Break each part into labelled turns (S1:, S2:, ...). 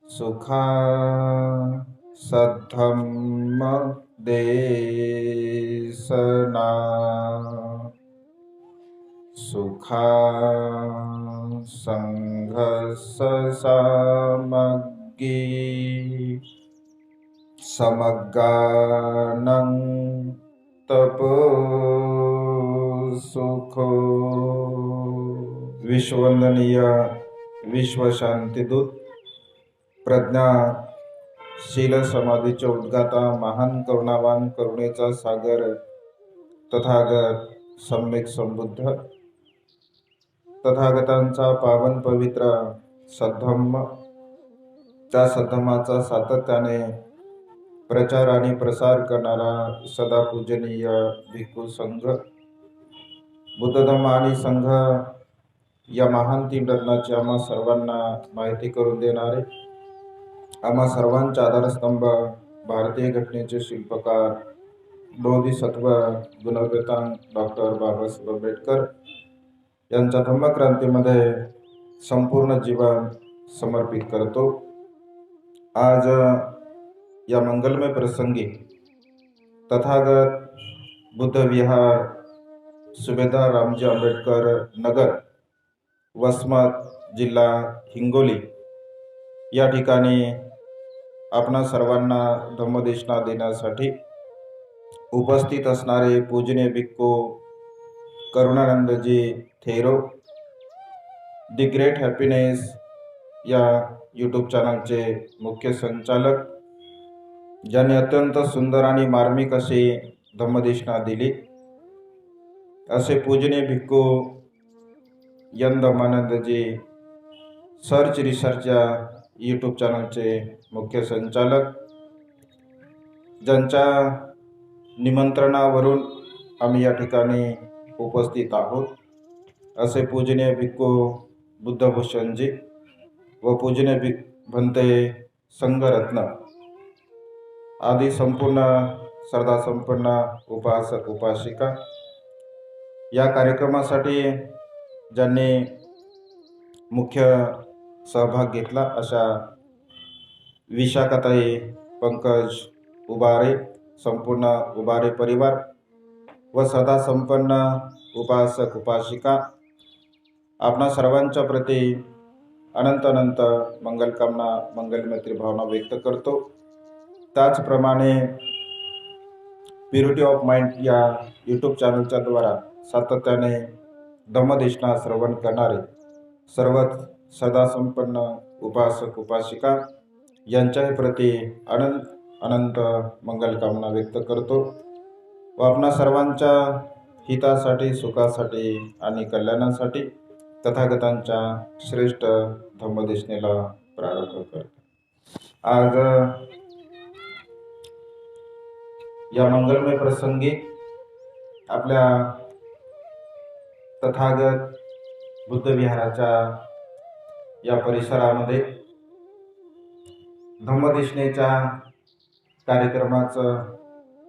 S1: सुखा सद्धम्म देशना सुखा संघर्ष सामग्री समगानं तपो सुखो। विश्ववंदनीय विश्व शांतिदूत प्रज्ञा शील समाधीचे उद्गाता महान करुणावान करुणेचा सागर तथागत सम्यक संबुद्ध तथागतांचा पावन पवित्र सद्धम्म, त्या सद्धम्माचा सातत्याने प्रचार आणि प्रसार करणारा सदा पूजनीय भिक्खू संघ, बुद्ध धम्म आणि संघ या महान तीन रत्नाची आम्हा सर्वांना माहिती करून देणारे, आम्हा सर्वांचा आधारस्तंभ, भारतीय घटनेचे शिल्पकार, बोधिसत्व गुणवेतांग डॉक्टर बाबासाहेब आंबेडकर यांच्या धम्मक्रांतीमध्ये संपूर्ण जीवन समर्पित करतो। आज या मंगलमय प्रसंगी तथागत बुद्ध विहार, सुभेदार रामजी आंबेडकर नगर, वसमत, जिल्हा हिंगोली या ठिकाणी आपणा सर्वांना धम्मदेशना देण्यासाठी उपस्थित असणारे पूजनीय भिक्खू करुणानंदजी थेरो, दी ग्रेट हॅपीनेस या यूट्यूब चॅनलचे मुख्य संचालक, ज्यांनी अत्यंत सुंदर आणि मार्मिक अशी धम्मदेशना दिली, असे पूजनीय भिक्खू यन धम्मानंदजी सर्च रिसर्च या यूट्यूब चॅनलचे मुख्य संचालक, ज्यांच्या निमंत्रणावरून आम्ही या ठिकाणी उपस्थित आहोत, असे पूजनीय भिक्खू बुद्धभूषणजी व पूजनीय भंते संघरत्न आदी संपूर्ण श्रद्धा संपन्न उपासक उपासिका या कार्यक्रमासाठी ज्यांनी मुख्य सहभाग घेतला, अशा विशाखाताई पंकज उबारे, संपूर्ण उबारे परिवार व सदा संपन्न उपासक उपासिका, आपणा सर्वांच्या प्रती अनंत अनंत मंगलकामना, मंगलमैत्री भावना व्यक्त करतो। त्याचप्रमाणे प्युरिटी ऑफ माइंड या यूट्यूब चॅनलच्या द्वारा सातत्याने धम्मदेशना श्रवण करणारे सर्वच सदा संपन्न उपासक उपासिका यांच्या प्रती अनंत अनंत मंगलकामना व्यक्त करतो व आपणा सर्वांच्या हितासाठी, सुखासाठी आणि कल्याणासाठी तथागतांच्या श्रेष्ठ धम्मदेशनेला प्रारंभ करतो। आज या मंगलमय प्रसंगी आपल्या तथागत बुद्ध विहाराच्या या परिसरामध्ये धम्मदेशनेच्या कार्यक्रमाचं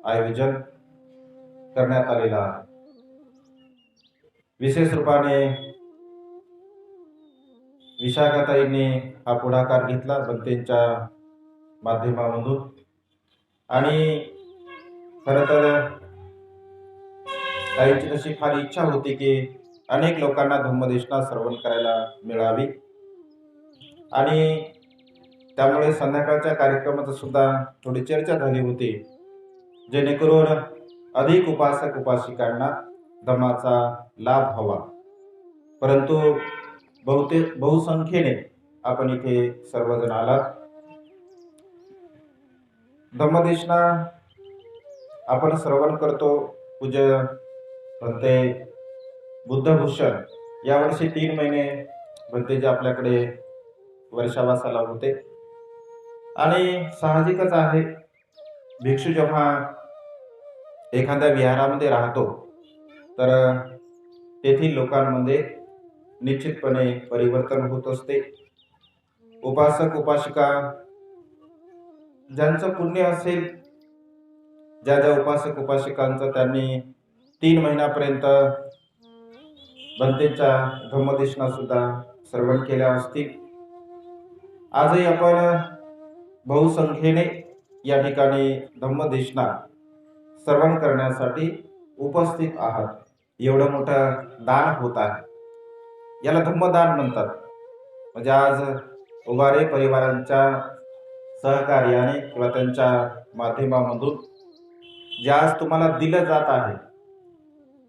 S1: आयोजन करण्यात आलेलं आहे। विशेष रूपाने विशाखाताईंनी हा पुढाकार घेतला भंतेंच्या माध्यमामधून, आणि खरं तर ताईंची तशी फार इच्छा होती की अनेक लोकांना धम्मदेशना श्रवण करायला मिळावी, आणि त्यामुळे संध्याकाळच्या कार्यक्रमात सुद्धा थोडी चर्चा झाली होती, जेणेकरून अधिक उपासक उपासिकांना धम्माचा लाभ व्हावा। परंतु बहुसंख्येने आपण इथे सर्वजण आलात। धम्मदेशना आपण श्रवण करतो। पूज्य भंते बुद्धभूषण यावर्षी 3 महिने भंतेजी आपल्याकडे वर्षावासाला होते, आणि साहजिकच आहे, भिक्षू जेव्हा एखाद्या विहारामध्ये राहतो तर तेथील लोकांमध्ये निश्चितपणे परिवर्तन होत असते। उपासक उपासिका ज्यांचं पुण्य असेल, ज्या ज्या उपासक उपासिकांचं त्यांनी 3 महिन्यापर्यंत भंतेच्या धम्मदेशना सुद्धा श्रवण केल्या असतील, आजही आपण बहुसंख्येने या ठिकाणी धम्मदेशना श्रवण करण्यासाठी उपस्थित आहात. एवढं मोठं दान होत आहे, याला धम्मदान म्हणतात. म्हणजे आज उभारे परिवारांच्या सहकार्याने किंवा त्यांच्या माध्यमामधून जे आज तुम्हाला दिलं जात आहे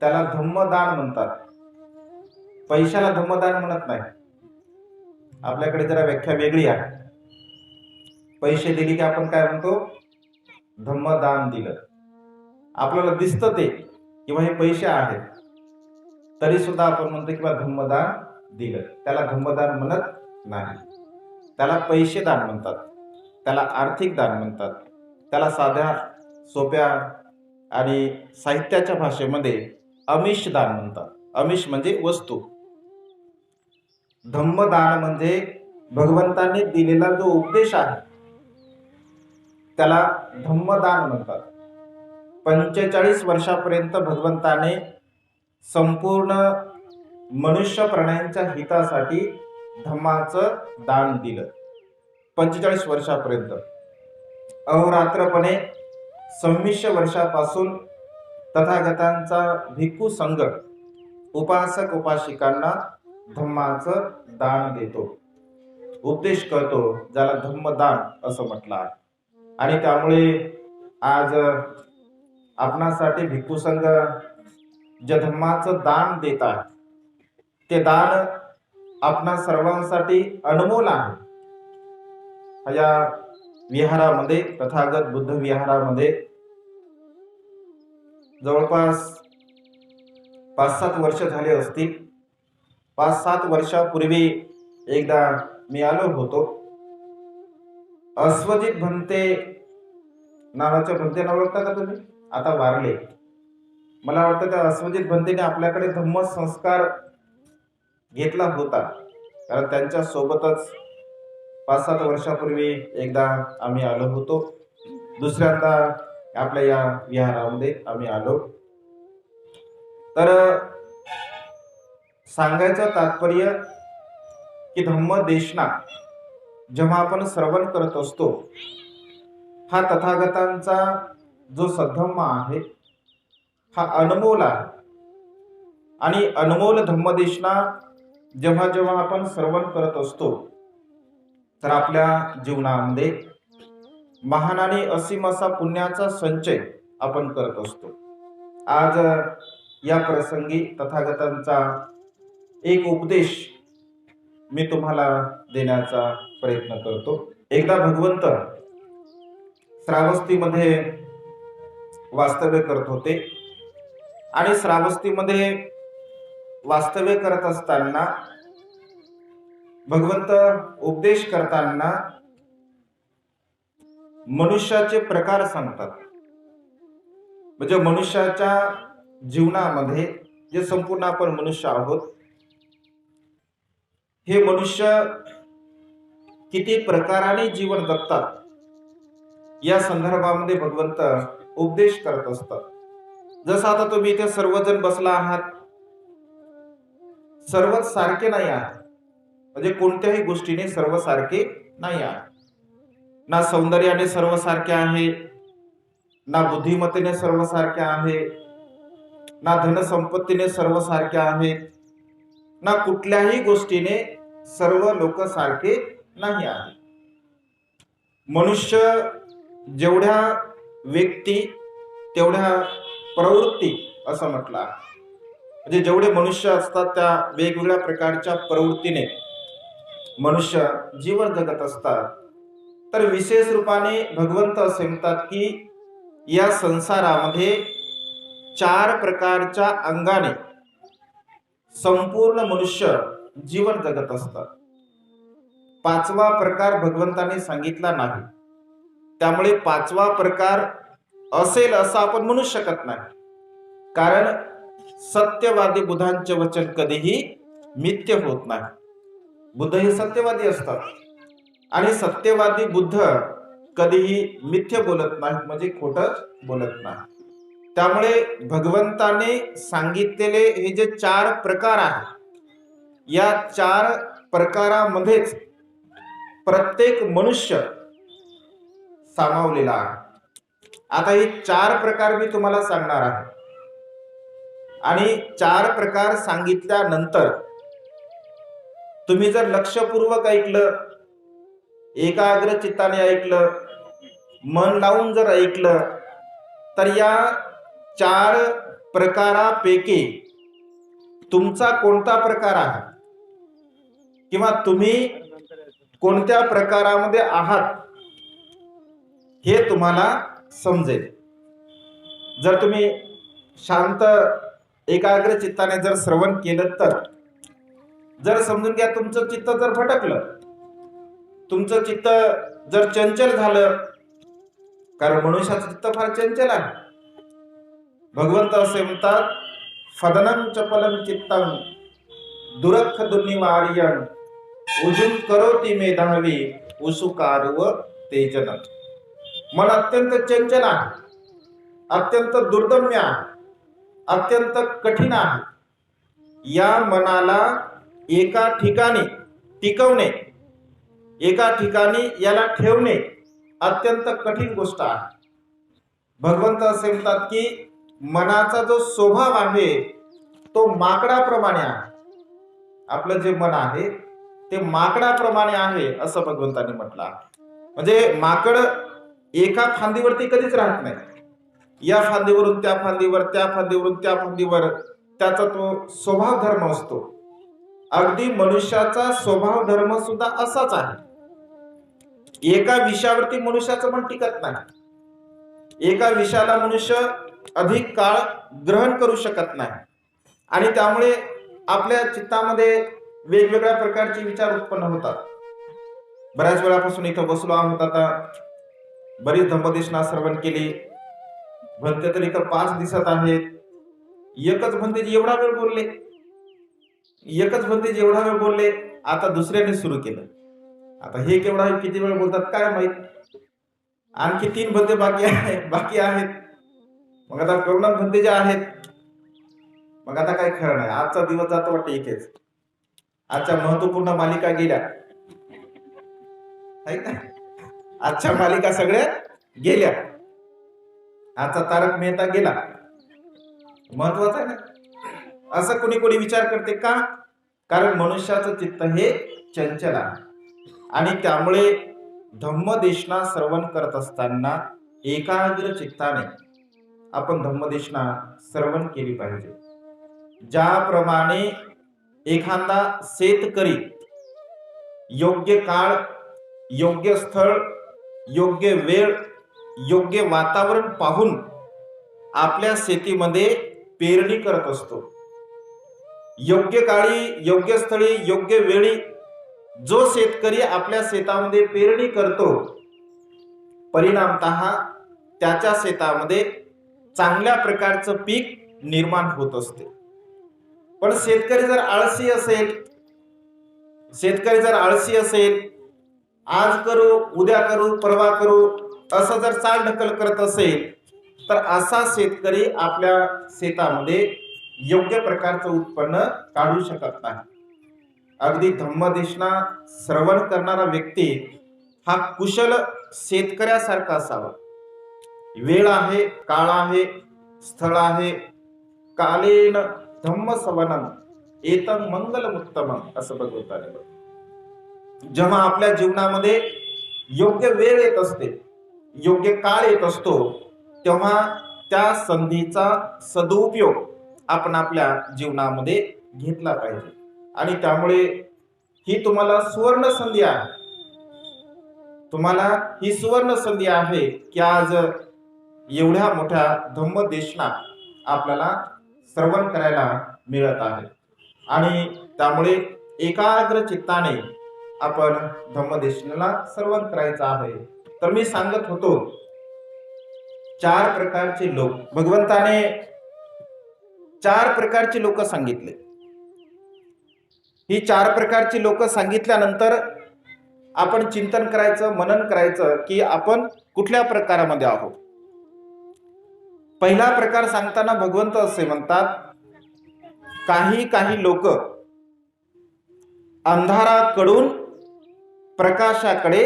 S1: त्याला धम्मदान म्हणतात. पैशाला धम्मदान म्हणत नाही. आपल्याकडे जरा व्याख्या वेगळी आहे. पैसे दिले की आपण काय म्हणतो? धम्मदान दिलं. आपल्याला दिसतं ते किंवा हे पैसे आहेत तरी सुद्धा आपण म्हणतो किंवा धम्मदान दिलं. त्याला धम्मदान म्हणत नाही. त्याला पैसे दान म्हणतात, त्याला आर्थिक दान म्हणतात, त्याला साध्या सोप्या आणि साहित्याच्या भाषेमध्ये आमिष दान म्हणतात. आमिष म्हणजे वस्तू. धम्मदान म्हणजे भगवंतांनी दिलेला जो उपदेश आहे त्याला धम्मदान म्हणतात. 45 वर्षापर्यंत भगवंताने संपूर्ण मनुष्य प्राण्यांच्या हितासाठी धम्माचं दान दिलं. 45 वर्षापर्यंत अहोरात्रपणे 26 वर्षापासून तथागतांचा भिक्खू संघ उपासक उपासिकांना धम्माचं दान देतो, उपदेश करतो, ज्याला धम्मदान असं म्हटलं आहे. आणि त्यामुळे आज आपणासाठी भिक्खू संघ जे धम्माचं दान देत आहे ते दान आपणा सर्वांसाठी अनमोल आहे. या विहारामध्ये, तथागत बुद्ध विहारामध्ये जवळपास 5-7 वर्ष झाले असतील. 5-7 वर्षापूर्वी एकदा मी आलो होतो. अस्वजित भंते नावाच्या भंतेला ओळखता का तुम्ही? आता वारले. मला वाटतं त्या अस्वजित भंतेने आपल्याकडे धम्म संस्कार घेतला होता, कारण त्यांच्या सोबतच 5-7 वर्षापूर्वी एकदा आम्ही आलो होतो. दुसऱ्यांदा आपल्या या विहारामध्ये आम्ही आलो. तर सांगायचं तात्पर्य की धम्मदेशना जेव्हा आपण श्रवण करत असतो, हा तथागतांचा जो सद्धम्म आहे हा अनमोल आहे. आणि अनमोल धम्मदेशना जेव्हा जेव्हा आपण श्रवण करत असतो तर आपल्या जीवनामध्ये महान आणि असीम असा पुण्याचा संचय आपण करत असतो. आज या प्रसंगी तथागतांचा एक उपदेश मी तुम्हाला देण्याचा प्रयत्न करतो. एकदा भगवंत श्रावस्तीमध्ये वास्तव्य करत होते आणि श्रावस्तीमध्ये वास्तव्य करत असताना भगवंत उपदेश करताना मनुष्याचे प्रकार सांगतात. म्हणजे मनुष्याच्या जीवनामध्ये जे संपूर्ण आपण मनुष्य आहोत, हे मनुष्य किती प्रकाराने जीवन जगतात या संदर्भामध्ये भगवंत उपदेश करत असतात. जसं आता तुम्ही इथे सर्वजण बसला आहात, सर्वच सारखे नाही आहे. म्हणजे कोणत्याही गोष्टीने सर्व सारखे नाही आहे. ना सौंदर्याने सर्व सारखे आहे, ना बुद्धिमत्तेने सर्व सारखे आहे, ना धनसंपत्तीने सर्व सारखे आहेत, ना कुठल्याही गोष्टीने सर्व लोक सारखे नाही आहे. मनुष्य जेवढ्या व्यक्ती तेवढ्या प्रवृत्ती असं म्हटलं आहे. म्हणजे जेवढे मनुष्य असतात त्या वेगवेगळ्या प्रकारच्या प्रवृत्तीने मनुष्य जीवन जगत असतात. तर विशेष रूपाने भगवंत असे म्हणतात की या संसारामध्ये 4 प्रकारच्या अंगाने संपूर्ण मनुष्य जीवन जगत असतात. 5वा प्रकार भगवंताने सांगितला नाही. त्यामुळे 5वा प्रकार असेल असं आपण म्हणू शकत नाही. कारण सत्यवादी बुद्धांचे वचन कधीही मिथ्य होत नाही. बुद्ध हे सत्यवादी असतात आणि सत्यवादी बुद्ध कधीही मिथ्य बोलत नाहीत, म्हणजे खोटं बोलत नाही. त्यामुळे भगवंताने सांगितलेले हे जे 4 प्रकार आहेत, या 4 प्रकारामध्येच प्रत्येक मनुष्य सामावलेला आहे. आता हे 4 प्रकार मी तुम्हाला सांगणार आहे आणि 4 प्रकार सांगितल्यानंतर तुम्ही जर लक्षपूर्वक ऐकलं, एकाग्र चित्ताने ऐकलं, मन लावून जर ऐकलं, तर या 4 प्रकारापैकी तुमचा कोणता प्रकार आहे किंवा तुम्ही कोणत्या प्रकारामध्ये आहात हे तुम्हाला समजेल. जर तुम्ही शांत एकाग्र चित्ताने जर श्रवण केलं तर जर समजून घ्या, तुमचं चित्त जर भटकलं, तुमचं चित्त जर चंचल झालं, कारण मनुष्याचं चित्त फार चंचल आहे. भगवंत असे म्हणतात, फदनं चपलं चित्तं दुरख दुर्निवार्यं उजुं करोति मेधावी उसुकार्व तेजन. मन अत्यंत चंचल आहे, अत्यंत दुर्दम्य आहे, अत्यंत कठीण आहे. या मनाला एका ठिकाणी टिकवणे, एका ठिकाणी याला ठेवणे अत्यंत कठीण गोष्ट आहे. भगवंत असे म्हणतात की मनाचा जो स्वभाव आहे तो माकडाप्रमाणे आहे. आपलं जे मन आहे ते माकडाप्रमाणे आहे असं भगवंतांनी म्हटलं आहे. म्हणजे माकड एका फांदीवरती कधीच राहत नाही. या फांदीवरून त्या फांदीवर, त्या फांदीवरून त्या फांदीवर त्याचा तो स्वभाव धर्म असतो. अगदी मनुष्याचा स्वभाव धर्म सुद्धा असाच आहे. एका विषयावरती मनुष्याचं मन टिकत नाही. एका विषयाला मनुष्य अधिक काळ ग्रहण करू शकत नाही आणि त्यामुळे आपल्या चित्तामध्ये वेगवेगळ्या प्रकारचे विचार उत्पन्न होतात. बऱ्याच वेळापासून इथं बसलो आहोत, आता बरीच धम्मदेशना श्रवण केली. भंते तर इथं 5 दिसत आहेत. एकच भंतेजी एवढा वेळ बोलले, एकच भंतेजी एवढा वेळ बोलले. आता दुसऱ्याने सुरू केलं. आता हे केवढा किती वेळ बोलतात काय माहित. आणखी 3 भंते बाकी आहेत. मग आता करुणा भंते जे आहेत, मग आता काय खरं नाही. आजचा दिवस जातो वाटतं इथेच. आजच्या महत्वपूर्ण मालिका गेल्या, आजच्या मालिका सगळ्या गेल्या. आजचा तारक मेहता गेला. महत्वाचा आहे ना. असं कोणी कोणी विचार करते का? कारण मनुष्याचं चित्त हे चंचल आहे आणि त्यामुळे धम्मदेशना श्रवण करत असताना एकाग्र चित्ताने आपण धम्मदेशना श्रवण केली पाहिजे. ज्याप्रमाणे एखादा शेतकरी योग्य काळ, योग्य स्थळ, योग्य वेळ, योग्य वातावरण पाहून आपल्या शेतीमध्ये पेरणी करत असतो. योग्य काळी, योग्य स्थळी, योग्य वेळी जो शेतकरी आपल्या शेतामध्ये पेरणी करतो, परिणामतः त्याच्या शेतामध्ये चांगल्या प्रकारचं पीक निर्माण होत असते. पण शेतकरी जर आळसी असेल, आज करू, उद्या करू, परवा करू असं जर चाल ढकल करत असेल, तर असा शेतकरी आपल्या शेतामध्ये योग्य प्रकारचं उत्पन्न काढू शकत नाही. अगदी धम्मदेशना श्रवण करणारा व्यक्ती हा कुशल शेतकऱ्यासारखा असावा. वेळ आहे, काळ आहे, स्थळ आहे. कालेन धम्म सवनम एतं मंगलमुत्तमम असं भगवंताने म्हटलं. जेव्हा आपल्या जीवनामध्ये योग्य वेळ येत असते, योग्य काळ येत असतो, तेव्हा त्या संधीचा सदुपयोग आपण आपल्या जीवनामध्ये घेतला पाहिजे. आणि त्यामुळे ही तुम्हाला सुवर्ण संधी आहे. तुम्हाला ही सुवर्ण संधी आहे की आज एवढ्या मोठ्या धम्मदेशना आपल्याला श्रवण करायला मिळत आहे. आणि त्यामुळे एकाग्र चित्ताने आपण धम्मदेशनाला श्रवण करायचं आहे. तर मी सांगत होतो 4 प्रकारचे लोक, भगवंताने 4 प्रकारचे लोक सांगितले. ही 4 प्रकारची लोक सांगितल्यानंतर आपण चिंतन करायचं, मनन करायचं की आपण कुठल्या प्रकारामध्ये आहोत. पहिला प्रकार सांगताना भगवंत असे म्हणतात, काही लोक अंधाराकडून प्रकाशाकडे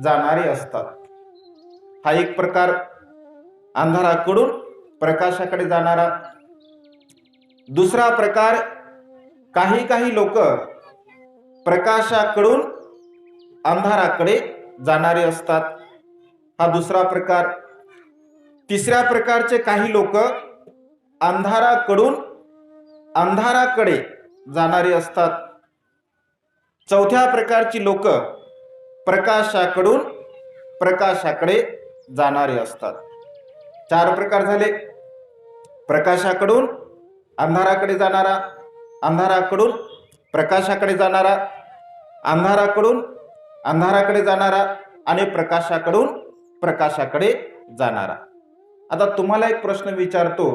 S1: जाणारे असतात. हा एक प्रकार अंधाराकडून प्रकाशाकडे जाणारा. दुसरा प्रकार, काही काही लोक प्रकाशाकडून अंधाराकडे जाणारे असतात. हा दुसरा प्रकार. तिसऱ्या प्रकारचे काही लोक अंधाराकडून अंधाराकडे जाणारे असतात. चौथ्या प्रकारची लोक प्रकाशाकडून प्रकाशाकडे जाणारे असतात. 4 प्रकार झाले. प्रकाशाकडून अंधाराकडे जाणारा, अंधाराकडून प्रकाशाकडे जाणारा, अंधाराकडून अंधाराकडे जाणारा आणि प्रकाशाकडून प्रकाशाकडे जाणारा. आता तुम्हाला एक प्रश्न विचारतो,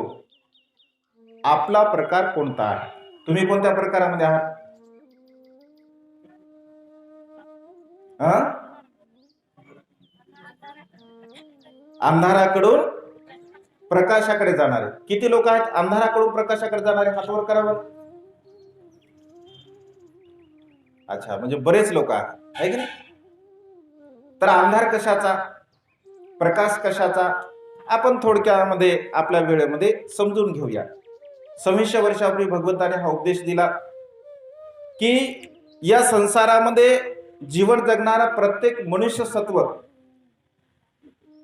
S1: आपला प्रकार कोणता आहे? तुम्ही कोणत्या प्रकारामध्ये आहात? अंधाराकडून प्रकाशाकडे जाणारे. किती लोक आहेत अंधाराकडून प्रकाशाकडे जाणारे? हात वर करा बरं. अच्छा, म्हणजे बरेच लोक आहेत, आहे की नाही? तर अंधार कशाचा, प्रकाश कशाचा, आपण थोडक्यामध्ये आपल्या वेळेमध्ये समजून घेऊया. 2600 वर्षापूर्वी भगवंताने हा उपदेश दिला की या संसारामध्ये जीवन जगणारा प्रत्येक मनुष्य सत्व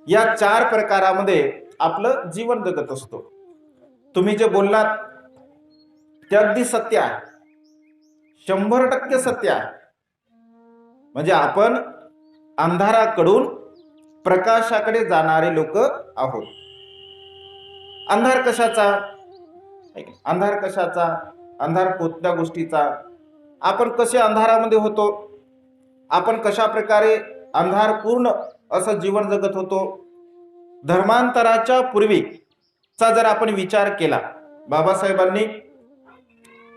S1: या 4 प्रकारामध्ये आपलं जीवन जगत असतो. तुम्ही जे बोललात ते अगदी सत्य आहे, 100% सत्य आहे. म्हणजे आपण अंधाराकडून प्रकाशाकडे जाणारे लोक आहोत. अंधार कशाचा, अंधार कशाचा, अंधार कोणत्या गोष्टीचा, आपण कसे अंधारामध्ये होतो, आपण कशा प्रकारे अंधारपूर्ण असं जीवन जगत होतो. धर्मांतराच्या पूर्वीचा जर आपण विचार केला, बाबासाहेबांनी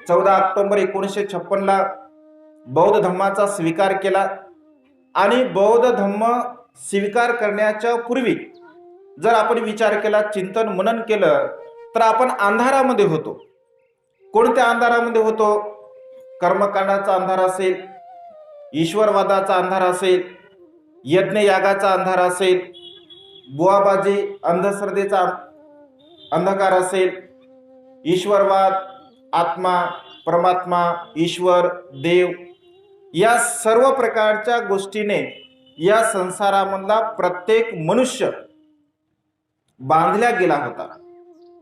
S1: 14 ऑक्टोबर 1956 बौद्ध धम्माचा स्वीकार केला आणि बौद्ध धम्म स्वीकार करण्याच्या पूर्वी जर आपण विचार केला, चिंतन मनन केलं, तर आपण अंधारामध्ये होतो. कोणत्या अंधारामध्ये होतो? कर्मकांडाचा अंधार असेल, ईश्वरवादाचा अंधार असेल, यज्ञयागाचा अंधार असेल, बुवाबाजी अंधश्रद्धेचा अंधकार असेल, ईश्वरवाद, आत्मा, परमात्मा, ईश्वर, देव या सर्व प्रकारच्या गोष्टीने या संसारामधला प्रत्येक मनुष्य बांधल्या गेला होता.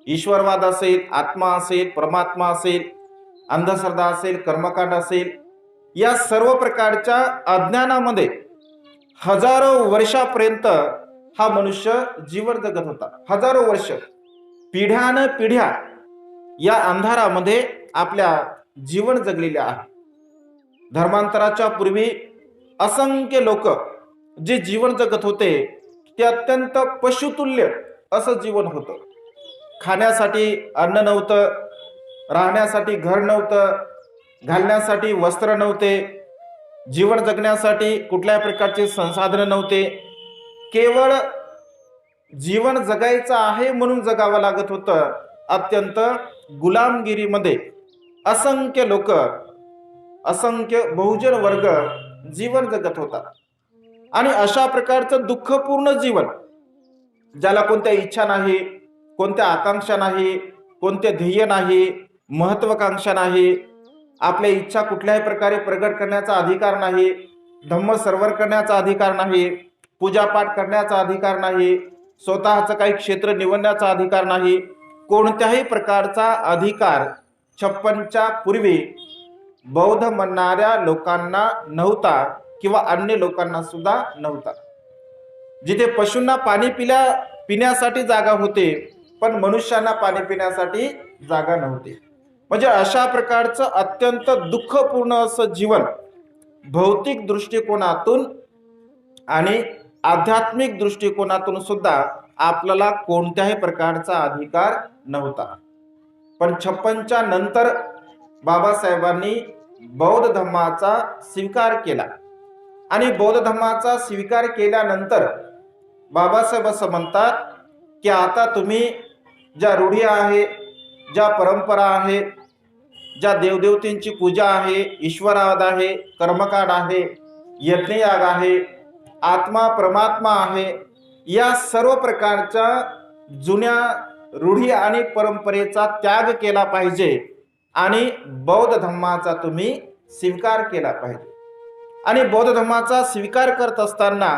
S1: ईश्वरवाद असेल, आत्मा असेल, परमात्मा असेल, अंधश्रद्धा असेल, कर्मकांड असेल, या सर्व प्रकारच्या अज्ञानामध्ये हजारो वर्षापर्यंत हा मनुष्य जीवन जगत होता. हजारो वर्ष, पिढ्यान पिढ्या या अंधारामध्ये आपल्या जीवन जगलेले आहे. धर्मांतराच्या पूर्वी असंख्य लोक जे जीवन जगत होते ते अत्यंत पशुतुल्य असं जीवन होतं. खाण्यासाठी अन्न नव्हतं, राहण्यासाठी घर नव्हतं, घालण्यासाठी वस्त्र नव्हते, जीवन जगण्यासाठी कुठल्याही प्रकारचे संसाधन नव्हते. केवळ जीवन जगायचं आहे म्हणून जगावं लागत होतं. अत्यंत गुलामगिरीमध्ये असंख्य लोक, असंख्य बहुजन वर्ग जीवन जगत होता. आणि अशा प्रकारचं दुःखपूर्ण जीवन, ज्याला कोणत्या इच्छा नाही, कोणत्या आकांक्षा नाही, कोणते ध्येय नाही, महत्वाकांक्षा नाही, आपल्या इच्छा कुठल्याही प्रकारे प्रगट करण्याचा अधिकार नाही, धम्म सर्वर करण्याचा अधिकार नाही, पूजापाठ करण्याचा अधिकार नाही, स्वतःचं काही क्षेत्र निवडण्याचा अधिकार नाही, कोणत्याही प्रकारचा अधिकार 56च्या पूर्वी बौद्ध म्हणणाऱ्या लोकांना नव्हता किंवा अन्य लोकांना सुद्धा नव्हता. जिथे पशूंना पाणी पिण्यासाठी जागा होते, पण मनुष्यांना पाणी पिण्यासाठी जागा नव्हती. म्हणजे अशा प्रकारचं अत्यंत दुःखपूर्ण असं जीवन भौतिक दृष्टिकोनातून आणि आध्यात्मिक दृष्टिकोनातून सुद्धा आपल्याला कोणत्याही प्रकारचा अधिकार नव्हता. पण 56च्या नंतर बाबासाहेबांनी बौद्ध धम्माचा स्वीकार केला आणि बौद्ध धम्माचा स्वीकार केल्यानंतर बाबासाहेब असं म्हणतात की आता तुम्ही ज्या रूढी आहे, ज्या परंपरा आहे, ज्या देवदेवतेंची पूजा आहे, ईश्वरवाद आहे, कर्मकांड आहे, यज्ञयाग आहे, आत्मा परमात्मा आहे, या सर्व प्रकारच्या जुन्या रूढी आणि परंपरेचा त्याग केला पाहिजे आणि बौद्ध धर्माचा तुम्ही स्वीकार केला पाहिजे. आणि बौद्ध धर्माचा स्वीकार करत असताना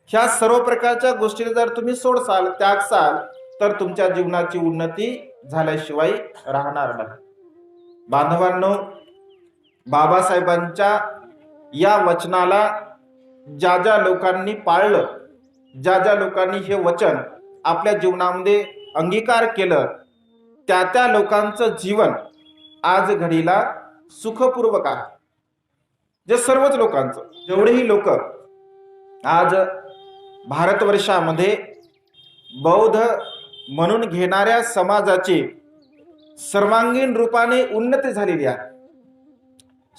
S1: ह्या सर्व प्रकारच्या गोष्टी जर तुम्ही सोडसाल, त्यागसाल, तर तुमच्या जीवनाची उन्नती झाल्याशिवाय राहणार नाही. बांधवांनो, बाबासाहेबांच्या या वचनाला ज्या ज्या लोकांनी पाळलं, ज्या ज्या लोकांनी हे वचन आपल्या जीवनामध्ये अंगीकार केलं, त्या त्या लोकांचं जीवन आज घडीला सुखपूर्वक आहे. जे सर्वच लोकांचं, जेवढेही लोक आज भारतवर्षामध्ये बौद्ध म्हणून घेणाऱ्या समाजाची सर्वांगीण रूपाने उन्नती झालेली आहे.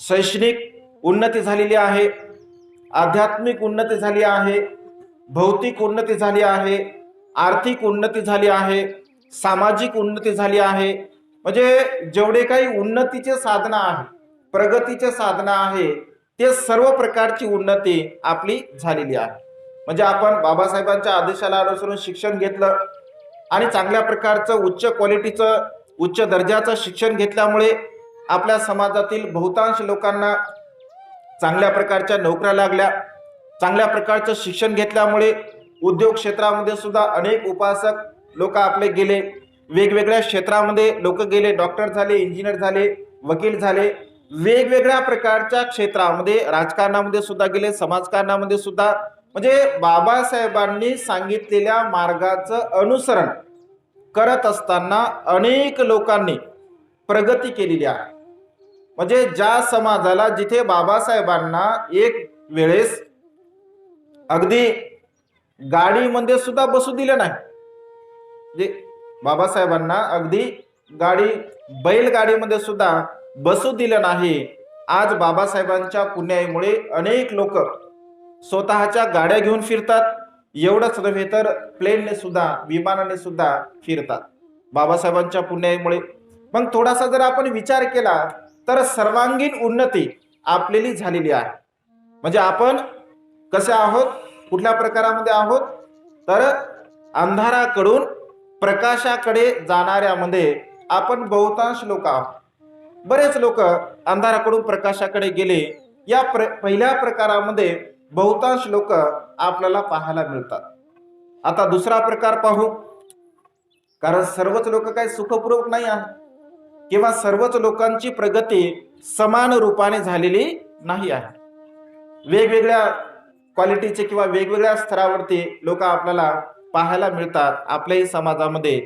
S1: शैक्षणिक उन्नती झालेली आहे, आध्यात्मिक उन्नती झाली आहे, भौतिक उन्नती झाली आहे, आर्थिक उन्नती झाली आहे, सामाजिक उन्नती झाली आहे. म्हणजे जेवढे काही उन्नतीचे साधनं आहे, प्रगतीचे साधनं आहे, ते सर्व प्रकारची उन्नती आपली झालेली आहे. म्हणजे आपण बाबासाहेबांच्या आदेशाला अनुसरून शिक्षण घेतलं आणि चांगल्या प्रकारचं उच्च क्वालिटीचं, उच्च दर्जाचं शिक्षण घेतल्यामुळे आपल्या समाजातील बहुतांश लोकांना चांगल्या प्रकारच्या नोकऱ्या लागल्या. चांगल्या प्रकारचं शिक्षण घेतल्यामुळे उद्योग क्षेत्रामध्ये सुद्धा अनेक उपासक लोक आपले गेले, वेगवेगळ्या क्षेत्रामध्ये लोक गेले, डॉक्टर झाले, इंजिनियर झाले, वकील झाले, वेगवेगळ्या प्रकारच्या क्षेत्रामध्ये, राजकारणामध्ये सुद्धा गेले, समाजकारणामध्ये सुद्धा. म्हणजे बाबासाहेबांनी सांगितलेल्या मार्गाचं अनुसरण करत असताना अनेक लोकांनी प्रगती केलेली आहे. म्हणजे ज्या समाजाला जिथे बाबासाहेबांना एक वेळेस अगदी गाडीमध्ये सुद्धा बसू दिलं नाही, म्हणजे बाबासाहेबांना अगदी बैलगाडीमध्ये सुद्धा बसू दिलं नाही, आज बाबासाहेबांच्या पुण्याईमुळे अनेक लोक स्वतःच्या गाड्या घेऊन फिरतात. एवढंच नव्हे तर प्लेनने सुद्धा, विमानाने सुद्धा फिरतात बाबासाहेबांच्या पुण्याईमुळे. मग थोडासा जर आपण विचार केला तर सर्वांगीण उन्नती आपलेली झालेली आहे. म्हणजे आपण कसे आहोत, कुठल्या प्रकारामध्ये आहोत, तर अंधाराकडून प्रकाशाकडे जाणाऱ्यामध्ये आपण बहुतांश लोक आहोत. बरेच लोक अंधाराकडून प्रकाशाकडे गेले, या पहिल्या प्रकारामध्ये बहुतांश लोक आपल्याला पाहायला मिळतात. आता दुसरा प्रकार पाहू, कारण सर्वच लोक काही सुखपूर्वक नाही आहे किंवा सर्वच लोकांची प्रगती समान रूपाने झालेली नाही आहे. वेगवेगळ्या क्वालिटीचे किंवा वेगवेगळ्या स्तरावरती लोक आपल्याला पाहायला मिळतात आपल्याही समाजामध्ये.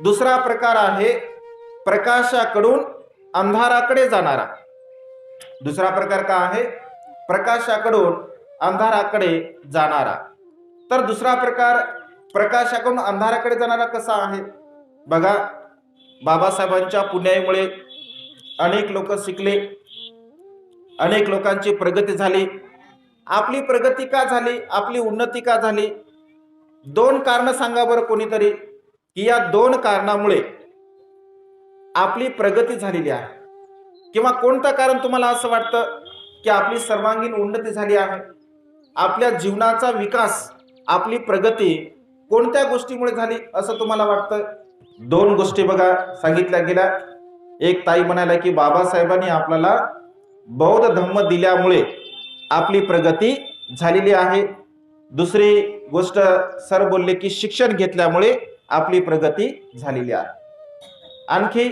S1: दुसरा प्रकार आहे प्रकाशाकडून अंधाराकडे जाणारा. दुसरा प्रकार काय आहे? प्रकाशाकडून अंधाराकडे जाणारा. तर दुसरा प्रकार प्रकाशाकडून अंधाराकडे जाणारा कसा आहे बघा. बाबासाहेबांच्या पुण्याईमुळे अनेक लोक शिकले, अनेक लोकांची प्रगती झाली. आपली प्रगती का झाली, आपली उन्नती का झाली? दोन कारण सांगा बरं कोणीतरी, की या दोन कारणामुळे आपली प्रगती झालेली आहे. किंवा कोणतं कारण तुम्हाला असं वाटतं की आपली सर्वांगीण उन्नती झाली आहे, आपल्या जीवनाचा विकास, आपली प्रगती कोणत्या गोष्टीमुळे झाली असं तुम्हाला वाटतं? दोन गोष्टी बघा सांगितल्या गेल्या. एक ताई म्हणाल्या की बाबासाहेबांनी आपल्याला बौद्ध धम्म दिल्यामुळे आपली प्रगती झालेली आहे. दुसरी गोष्ट सर बोलले की शिक्षण घेतल्यामुळे आपली प्रगती झालेली आहे. आणखी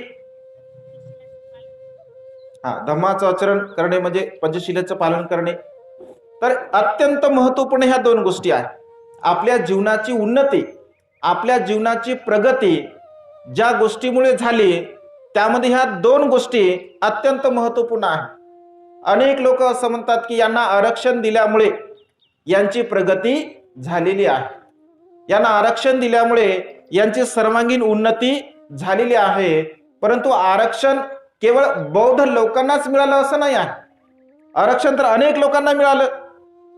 S1: धम्माचं आचरण करणे म्हणजे पंचशीलाचं पालन करणे. तर अत्यंत महत्वपूर्ण ह्या दोन गोष्टी आहेत. आपल्या जीवनाची उन्नती, आपल्या जीवनाची प्रगती ज्या गोष्टीमुळे झाली त्यामध्ये ह्या दोन गोष्टी अत्यंत महत्वपूर्ण आहेत. अनेक लोक असं म्हणतात की यांना आरक्षण दिल्यामुळे यांची प्रगती झालेली आहे, यांना आरक्षण दिल्यामुळे यांची सर्वांगीण उन्नती झालेली आहे. परंतु आरक्षण केवळ बौद्ध लोकांनाच मिळालं असं नाही आहे. आरक्षण तर अनेक लोकांना मिळालं.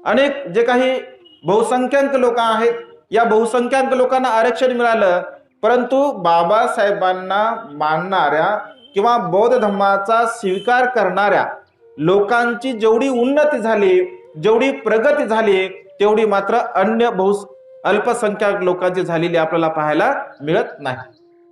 S1: अनेक जे काही बहुसंख्याक लोक आहेत, या बहुसंख्याक लोकांना आरक्षण मिळालं. परंतु बाबासाहेबांना मानणाऱ्या किंवा बौद्ध धर्माचा स्वीकार करणाऱ्या लोकांची जेवढी उन्नती झाली जेवढी प्रगती झाली तेवढी मात्र अन्य अल्पसंख्याक लोकांची झालेली आपल्याला पाहायला मिळत नाही.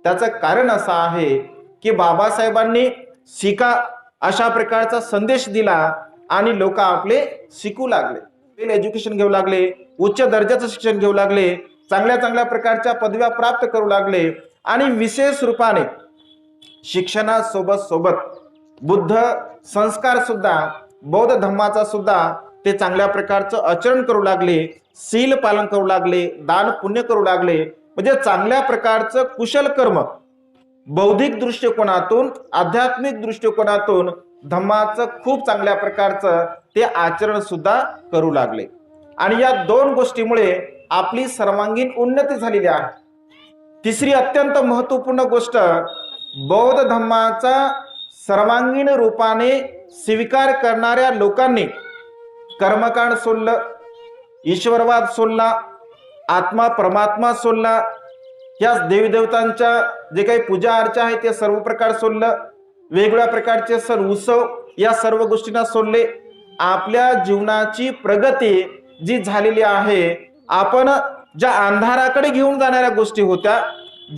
S1: त्याचं कारण असं आहे की बाबासाहेबांनी शिका अशा प्रकारचा संदेश दिला आणि लोक आपले शिकू लागले, एज्युकेशन घेऊ लागले, उच्च दर्जाचं शिक्षण घेऊ लागले, चांगल्या चांगल्या प्रकारच्या पदव्या प्राप्त करू लागले आणि विशेष रूपाने शिक्षणासोबत सोबत बुद्ध संस्कार सुद्धा, बौद्ध धर्माचा सुद्धा ते चांगल्या प्रकारचं आचरण करू लागले, शील पालन करू लागले, दान पुण्य करू लागले. म्हणजे चांगल्या प्रकारचं कुशल कर्म बौद्धिक दृष्टिकोनातून, आध्यात्मिक दृष्टिकोनातून धम्माचं खूप चांगल्या प्रकारचं ते आचरण सुद्धा करू लागले. आणि या दोन गोष्टीमुळे आपली सर्वांगीण उन्नती झालेली आहे. तिसरी अत्यंत महत्वपूर्ण गोष्ट, बौद्ध धम्माचा सर्वांगीण रूपाने स्वीकार करणाऱ्या लोकांनी कर्मकांड सोडलं, ईश्वरवाद सोडला, आत्मा परमात्मा सोडला, या देवी देवतांच्या जे काही पूजा अर्चा आहे ते सर्व प्रकार सोडलं, वेगवेगळ्या प्रकारचे सण उत्सव या सर्व गोष्टींना सोडले. आपल्या जीवनाची प्रगती जी झालेली आहे, आपण ज्या अंधाराकडे घेऊन जाणाऱ्या गोष्टी होत्या,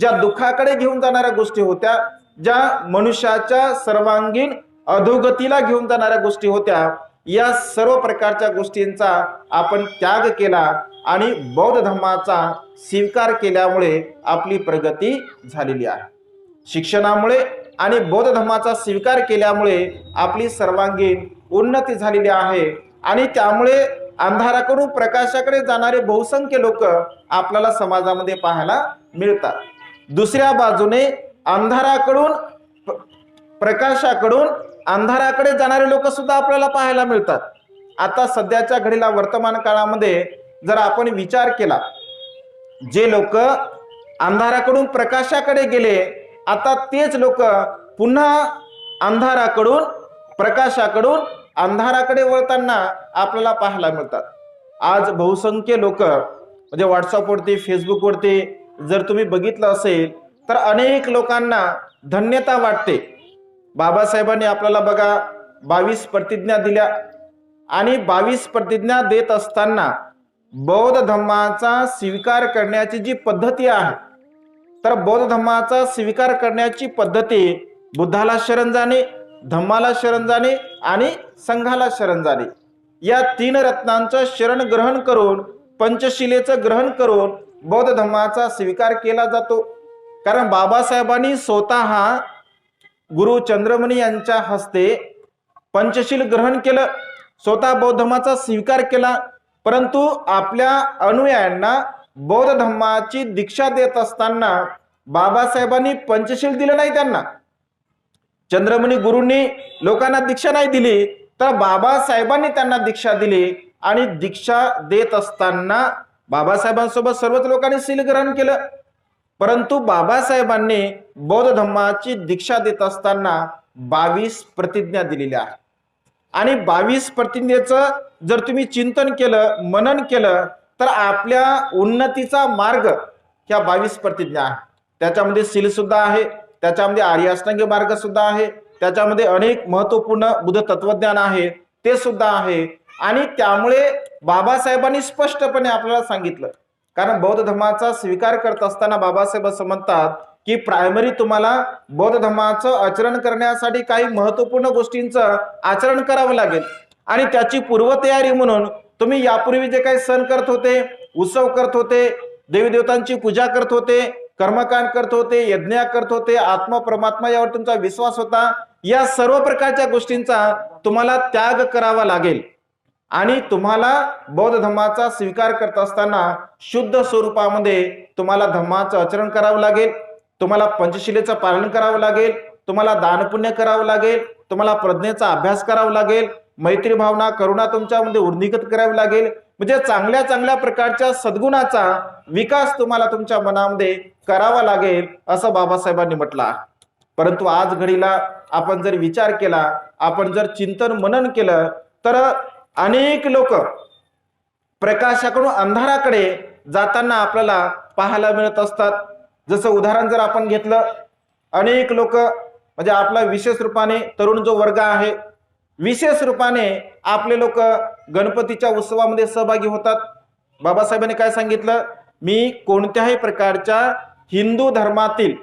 S1: ज्या दुःखाकडे घेऊन जाणाऱ्या गोष्टी होत्या, ज्या मनुष्याच्या सर्वांगीण अधोगतीला घेऊन जाणाऱ्या गोष्टी होत्या, या सर्व प्रकारच्या गोष्टींचा आपण त्याग केला आणि बौद्ध धर्माचा स्वीकार केल्यामुळे आपली प्रगती झालेली आहे. शिक्षणामुळे आणि बौद्ध धर्माचा स्वीकार केल्यामुळे आपली सर्वांगीण उन्नती झालेली आहे आणि त्यामुळे अंधाराकडून प्रकाशाकडे जाणारे बहुसंख्य लोक आपल्याला समाजामध्ये पाहायला मिळतात. दुसऱ्या बाजूने अंधाराकडून प्रकाशाकडून अंधाराकडे जाणारे लोक सुद्धा आपल्याला पाहायला मिळतात. आता सध्याच्या घडीला वर्तमान काळामध्ये जर आपण विचार केला, जे लोक अंधाराकडून प्रकाशाकडे गेले, आता तेच लोक पुन्हा अंधाराकडून प्रकाशाकडून अंधाराकडे वळताना आपल्याला पाहायला मिळतात. आज बहुसंख्य लोक म्हणजे व्हॉट्सअपवरती, फेसबुकवरती जर तुम्ही बघितलं असेल तर अनेक लोकांना धन्यता वाटते. बाबासाहेबांनी आपल्याला बघा 22 प्रतिज्ञा दिल्या आणि 22 प्रतिज्ञा देत असताना बौद्ध धर्माचा स्वीकार करण्याची जी पद्धती आहे, तर बौद्ध धर्माचा स्वीकार करण्याची पद्धती बुद्धाला शरण जाणे, धम्माला शरण जाणे आणि संघाला शरण जाणे, या 3 रत्नांचं शरण ग्रहण करून, पंचशिलेचं ग्रहण करून बौद्ध धर्माचा स्वीकार केला जातो. कारण बाबासाहेबांनी स्वतः गुरु चंद्रमणी यांच्या हस्ते पंचशील ग्रहण केलं, स्वतः बौद्ध धर्माचा स्वीकार केला. परंतु आपल्या अनुयायांना बौद्ध धर्माची दीक्षा देत असताना बाबासाहेबांनी पंचशील दिलं नाही. त्यांना चंद्रमणी गुरूंनी लोकांना दीक्षा नाही दिली, तर बाबासाहेबांनी त्यांना दीक्षा दिली. आणि दीक्षा देत असताना बाबासाहेबांसोबत सर्वच लोकांनी शील ग्रहण केलं. परंतु बाबासाहेबांनी बौद्ध धर्माची दीक्षा देत असताना 22 प्रतिज्ञा दिलेल्या आहेत. आणि 22 प्रतिज्ञेचं जर तुम्ही चिंतन केलं, मनन केलं, तर आपल्या उन्नतीचा मार्ग ह्या 22 प्रतिज्ञा आहे. त्याच्यामध्ये शील सुद्धा आहे, त्याच्यामध्ये आर्य अष्टांगी मार्ग सुद्धा आहे, त्याच्यामध्ये अनेक महत्वपूर्ण बुद्ध तत्वज्ञान आहे ते सुद्धा आहे. आणि त्यामुळे बाबासाहेबांनी स्पष्टपणे आपल्याला सांगितलं, कारण बौद्ध धर्माचा स्वीकार करत असताना बाबासाहेब असं म्हणतात की प्रायमरी तुम्हाला बौद्ध धर्माचं आचरण करण्यासाठी काही महत्वपूर्ण गोष्टींचं आचरण करावं लागेल. आणि त्याची पूर्वतयारी म्हणून तुम्ही यापूर्वी जे काही सण करत होते, उत्सव करत होते, देवी देवतांची पूजा करत होते, कर्मकांड करत होते, यज्ञ करत होते, आत्मा परमात्मा यावर तुमचा विश्वास होता, या सर्व प्रकारच्या गोष्टींचा तुम्हाला त्याग करावा लागेल. आणि तुम्हाला बौद्ध धर्माचा स्वीकार करत असताना शुद्ध स्वरूपामध्ये तुम्हाला धम्माचं आचरण करावं लागेल, तुम्हाला पंचशिलेचं पालन करावं लागेल, तुम्हाला दानपुण्य करावं लागेल, तुम्हाला प्रज्ञेचा अभ्यास करावा लागेल, मैत्री भावना करुणा तुमच्यामध्ये उर्निगत करावी लागेल. म्हणजे चांगल्या चांगल्या प्रकारच्या सद्गुणाचा विकास तुम्हाला तुमच्या मनामध्ये करावा लागेल असं बाबासाहेबांनी म्हटलं आहे. परंतु आज घडीला आपण जर विचार केला, आपण जर चिंतन मनन केलं, तर अनेक लोक प्रकाशाकडून अंधाराकडे जाताना आपल्याला पाहायला मिळत असतात. जसं उदाहरण जर आपण घेतलं, अनेक लोक म्हणजे आपला विशेष रूपाने तरुण जो वर्ग आहे, विशेष रूपाने आपले लोक गणपतीच्या उत्सवामध्ये सहभागी होतात. बाबासाहेबांनी काय सांगितलं, मी कोणत्याही प्रकारच्या हिंदू धर्मातील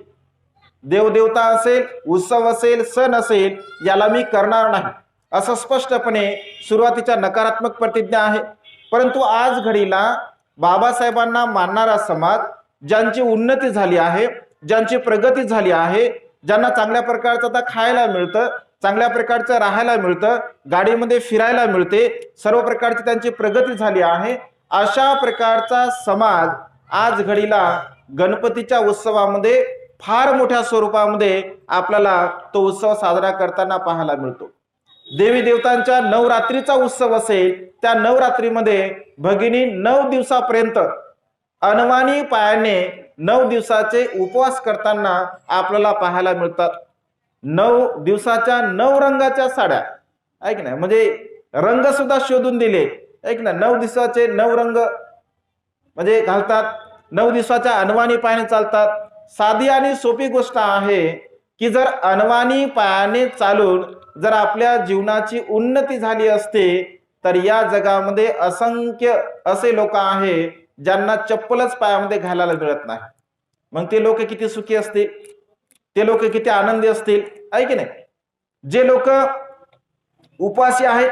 S1: देवदेवता असेल, उत्सव असेल, सण असेल, याला मी करणार नाही, असं स्पष्टपणे सुरुवातीच्या नकारात्मक प्रतिज्ञा आहे. परंतु आज घडीला बाबासाहेबांना मानणारा समाज, ज्यांची उन्नती झाली आहे, ज्यांची प्रगती झाली आहे, ज्यांना चांगल्या प्रकारचं आता खायला मिळतं, चांगल्या प्रकारचं राहायला मिळतं, गाडीमध्ये फिरायला मिळते, सर्व प्रकारची त्यांची प्रगती झाली आहे, अशा प्रकारचा समाज आज घडीला गणपतीच्या उत्सवामध्ये फार मोठ्या स्वरूपामध्ये आपल्याला तो उत्सव साजरा करताना पाहायला मिळतो. देवी देवतांच्या नवरात्रीचा उत्सव असेल, त्या नवरात्रीमध्ये भगिनी 9 दिवसापर्यंत अनवाणी पायाने 9 दिवसाचे उपवास करताना आपल्याला पाहायला मिळतात. 9 दिवसाच्या 9 रंगाच्या साड्या, ऐक ना, म्हणजे रंग सुद्धा शोधून दिले, ऐक ना, 9 दिवसाचे 9 रंग म्हणजे घालतात, 9 दिवसाच्या अनवाणी पायाने चालतात. साधी आणि सोपी गोष्ट आहे की जर अनवाणी पायाने चालून जर आपल्या जीवनाची उन्नती झाली असते तर या जगामध्ये असंख्य असे लोक आहे ज्यांना चप्पलच पायामध्ये घालायला मिळत नाही. मग ते लोक किती सुखी असतील, ते लोक किती आनंदी असतील, आहे की नाही. जे लोक उपासी आहेत,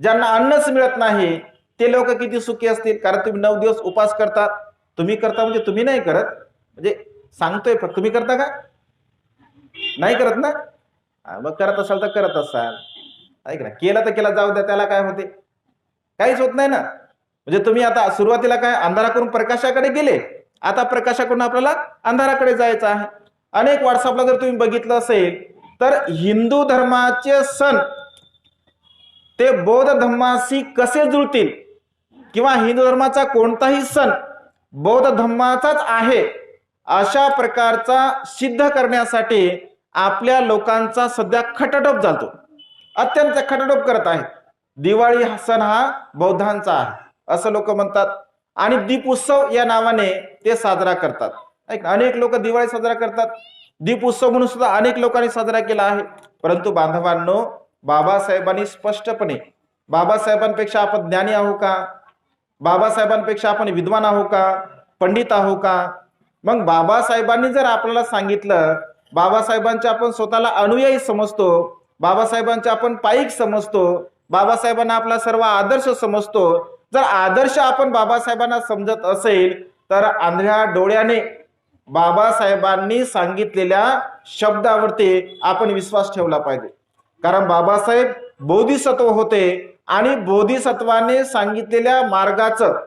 S1: ज्यांना अन्नच मिळत नाही, ते लोक किती सुखी असतील. कारण तुम्ही 9 दिवस उपास करतात. तुम्ही करता म्हणजे तुम्ही नाही करत, म्हणजे सांगतोय फक्त. तुम्ही करता का? नाही करत ना. मग करत असाल तर करत असाल, ऐक ना, केलं तर केला, जाऊ द्या, त्याला काय होते, काहीच होत नाही ना. म्हणजे तुम्ही आता सुरुवातीला काय अंधाराकडून प्रकाशाकडे गेले, आता प्रकाशाकडून आपल्याला अंधाराकडे जायचं आहे. अनेक व्हॉट्सअपला जर तुम्ही बघितलं असेल तर हिंदू धर्माचे सण ते बौद्ध धर्माशी कसे जुळतील किंवा हिंदू धर्माचा कोणताही सण बौद्ध धर्माचाच आहे अशा प्रकारचा सिद्ध करण्यासाठी आपल्या लोकांचा सध्या खटाटोप चालतो, अत्यंत खटाटोप करत आहेत. दिवाळी हा सण हा बौद्धांचा आहे असं लोक म्हणतात आणि दीप उत्सव या नावाने ते साजरा करतात. अनेक लोक दिवाळी साजरा करतात, दीप उत्सव म्हणून सुद्धा अनेक लोकांनी साजरा केला आहे. परंतु बांधवांनो, बाबासाहेबांनी स्पष्टपणे, बाबासाहेबांपेक्षा आपण ज्ञानी आहो का, बाबासाहेबांपेक्षा आपण विद्वान आहो का, पंडित आहो का. मग बाबासाहेबांनी जर आपल्याला सांगितलं, बाबासाहेबांचे आपण स्वतःला अनुयायी समजतो, बाबासाहेबांचे आपण पाईक समजतो, बाबासाहेबांना आपला सर्व आदर्श समजतो. जर आदर्श आपण बाबासाहेबांना समजत असेल तर आंधळ्या डोळ्याने बाबासाहेबांनी सांगितलेल्या शब्दावरती आपण विश्वास ठेवला पाहिजे. कारण बाबासाहेब बोधिसत्व होते आणि बोधिसत्वाने सांगितलेल्या मार्गाचं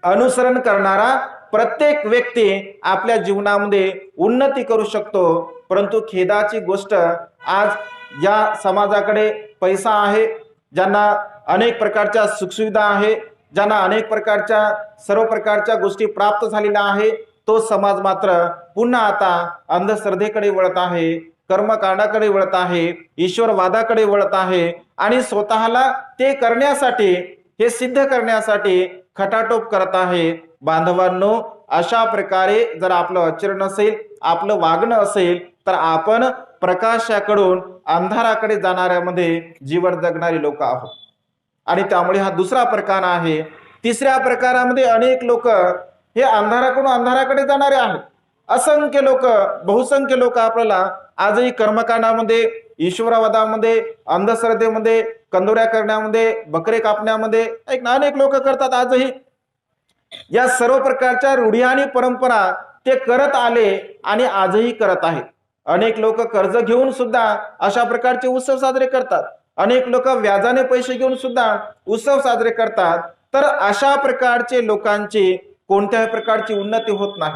S1: अनुसरण करणारा प्रत्येक व्यक्ती आपल्या जीवनामध्ये उन्नती करू शकतो. परंतु खेदाची गोष्ट, आज या समाजाकडे पैसा आहे, ज्यांना अनेक प्रकारच्या सुखसुविधा आहे, ज्यांना अनेक प्रकारच्या सर्व प्रकारच्या गोष्टी प्राप्त झालेल्या आहे, तो समाज मात्र पुन्हा आता अंधश्रद्धेकडे वळत आहे, कर्मकांडाकडे वळत आहे, ईश्वरवादाकडे वळत आहे आणि स्वतःला ते करण्यासाठी, हे सिद्ध करण्यासाठी खटाटोप करत आहे. बांधवांनो, अशा प्रकारे जर आपलं आचरण असेल, आपलं वागणं असेल तर आपण प्रकाशाकडून अंधाराकडे जाणाऱ्यामध्ये जीवन जगणारी लोक आहोत. आणि त्यामुळे हा दुसरा प्रकार आहे. तिसऱ्या प्रकारामध्ये अनेक लोक हे अंधाराकडून अंधाराकडे जाणारे आहेत. असंख्य लोक, बहुसंख्य लोक आपल्याला आजही कर्मकांडामध्ये, ईश्वरवादामध्ये, अंधश्रद्धेमध्ये, कंदोऱ्या करण्यामध्ये, बकरे कापण्यामध्ये अनेक लोक करतात आजही. या सर्व प्रकारच्या रूढी आणि परंपरा ते करत आले आणि आजही करत आहेत. अनेक लोक कर्ज घेऊन सुद्धा अशा प्रकारचे उत्सव साजरे करतात. अनेक लोक व्याजाने पैसे घेऊन सुद्धा उत्सव साजरे करतात. तर अशा प्रकारचे लोकांची कोणत्याही प्रकारची उन्नती होत नाही.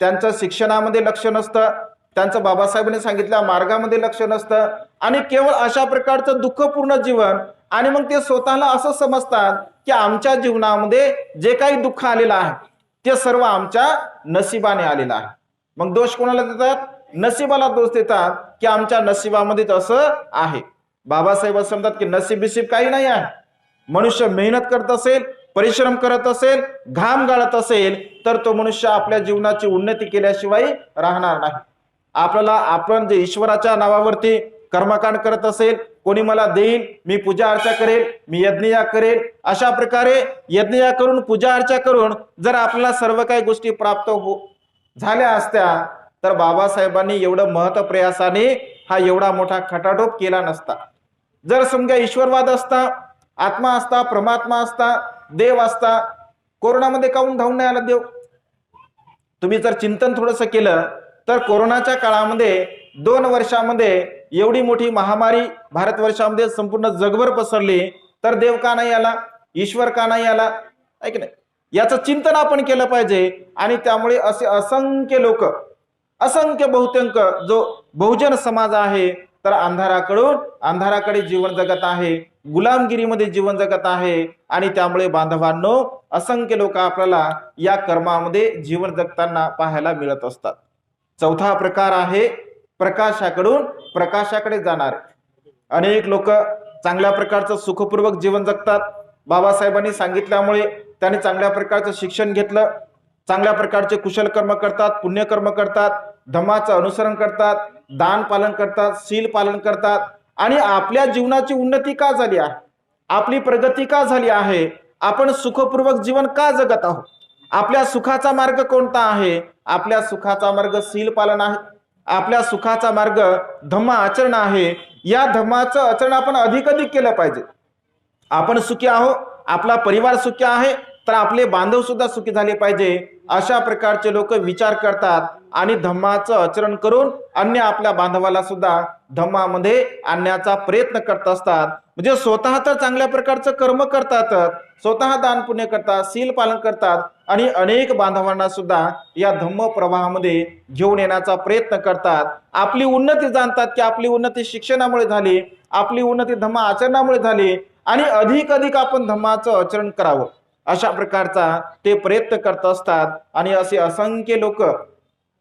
S1: त्यांचं शिक्षणामध्ये लक्ष नसतं, त्यांचं बाबासाहेबांनी सांगितल्या मार्गामध्ये लक्ष नसतं आणि केवळ अशा प्रकारचं दुःखपूर्ण जीवन. आणि मग ते स्वतःला असं समजतात की आमच्या जीवनामध्ये जे काही दुःख आलेलं आहे ते सर्व आमच्या नशिबाने आलेलं आहे. मग दोष कोणाला देतात? नशिबाला दोष देतात की आमच्या नशिबामध्येच असं आहे. बाबासाहेब असं म्हणतात की नशीब बिशीब काही नाही आहे. मनुष्य मेहनत करत असेल, परिश्रम करत असेल, घाम गाळत असेल तर तो मनुष्य आपल्या जीवनाची उन्नती केल्याशिवाय राहणार नाही. आपल्याला आपण जे ईश्वराच्या नावावरती कर्मकांड करत असेल, कोणी मला देईल, मी पूजा अर्चा करेल, मी यज्ञया करेल, अशा प्रकारे यज्ञया करून पूजा अर्चा करून जर आपल्याला सर्व काही गोष्टी प्राप्त झाल्या असत्या तर बाबासाहेबांनी एवढं महत्व प्रयासाने हा एवढा मोठा खटाटोप केला नसता. जर समजा ईश्वरवाद असता, आत्मा असता, परमात्मा असता, देव असता, कोरोनामध्ये काऊन धावून नाही आला देव? तुम्ही जर चिंतन थोडंसं केलं तर कोरोनाच्या काळामध्ये 2 वर्षामध्ये एवढी मोठी महामारी भारतवर्षामध्ये संपूर्ण जगभर पसरली तर देव का नाही आला, ईश्वर का नाही आला? आहे की नाही? याचं चिंतन आपण केलं पाहिजे. आणि त्यामुळे असे असंख्य लोक, असंख्य बहुतेक जो बहुजन समाज आहे तर अंधाराकडे जीवन जगत आहे, गुलामगिरीमध्ये जीवन जगत आहे. आणि त्यामुळे बांधवांनो, असंख्य लोक आपल्याला या कर्मामध्ये जीवन जगताना पाहायला मिळत असतात. चौथा प्रकार आहे प्रकाशाकडून प्रकाशाकडे जाणारे. अनेक लोक चांगल्या प्रकारचं सुखपूर्वक जीवन जगतात. बाबासाहेबांनी सांगितल्यामुळे त्यांनी चांगल्या प्रकारचं शिक्षण घेतलं, चांगल्या प्रकारचे कुशल कर्म करतात, पुण्यकर्म करतात, धम्माचं अनुसरण करतात, दान पालन करतात, शील पालन करतात. आणि आपल्या जीवनाची उन्नती का झाली आहे, आपली प्रगती का झाली आहे, आपण सुखपूर्वक जीवन का जगत आहोत, आपल्या सुखाचा मार्ग कोणता आहे? आपल्या सुखाचा मार्ग शील पालन आहे, आपल्या सुखाचा मार्ग धम्म आचरण आहे. या धम्माचं आचरण आपण अधिक केलं पाहिजे. आपण सुखी आहोत, आपला परिवार सुखी आहे तर आपले बांधव सुद्धा सुखी झाले पाहिजे. अशा प्रकारचे लोक विचार करतात आणि धम्माचं आचरण करून अन्य आपल्या बांधवाला सुद्धा धम्मामध्ये आणण्याचा प्रयत्न करत असतात. म्हणजे स्वतः तर चांगल्या प्रकारचं कर्म करतात, स्वतः दान पुण्य करतात, शील पालन करतात आणि अनेक बांधवांना सुद्धा या धम्म प्रवाहामध्ये घेऊन येण्याचा प्रयत्न करतात. आपली उन्नती जाणतात की आपली उन्नती शिक्षणामुळे झाली, आपली उन्नती धम्म आचरणामुळे झाली आणि अधिक आपण धम्माचं आचरण करावं अशा प्रकारचा ते प्रयत्न करत असतात. आणि असे असंख्य लोक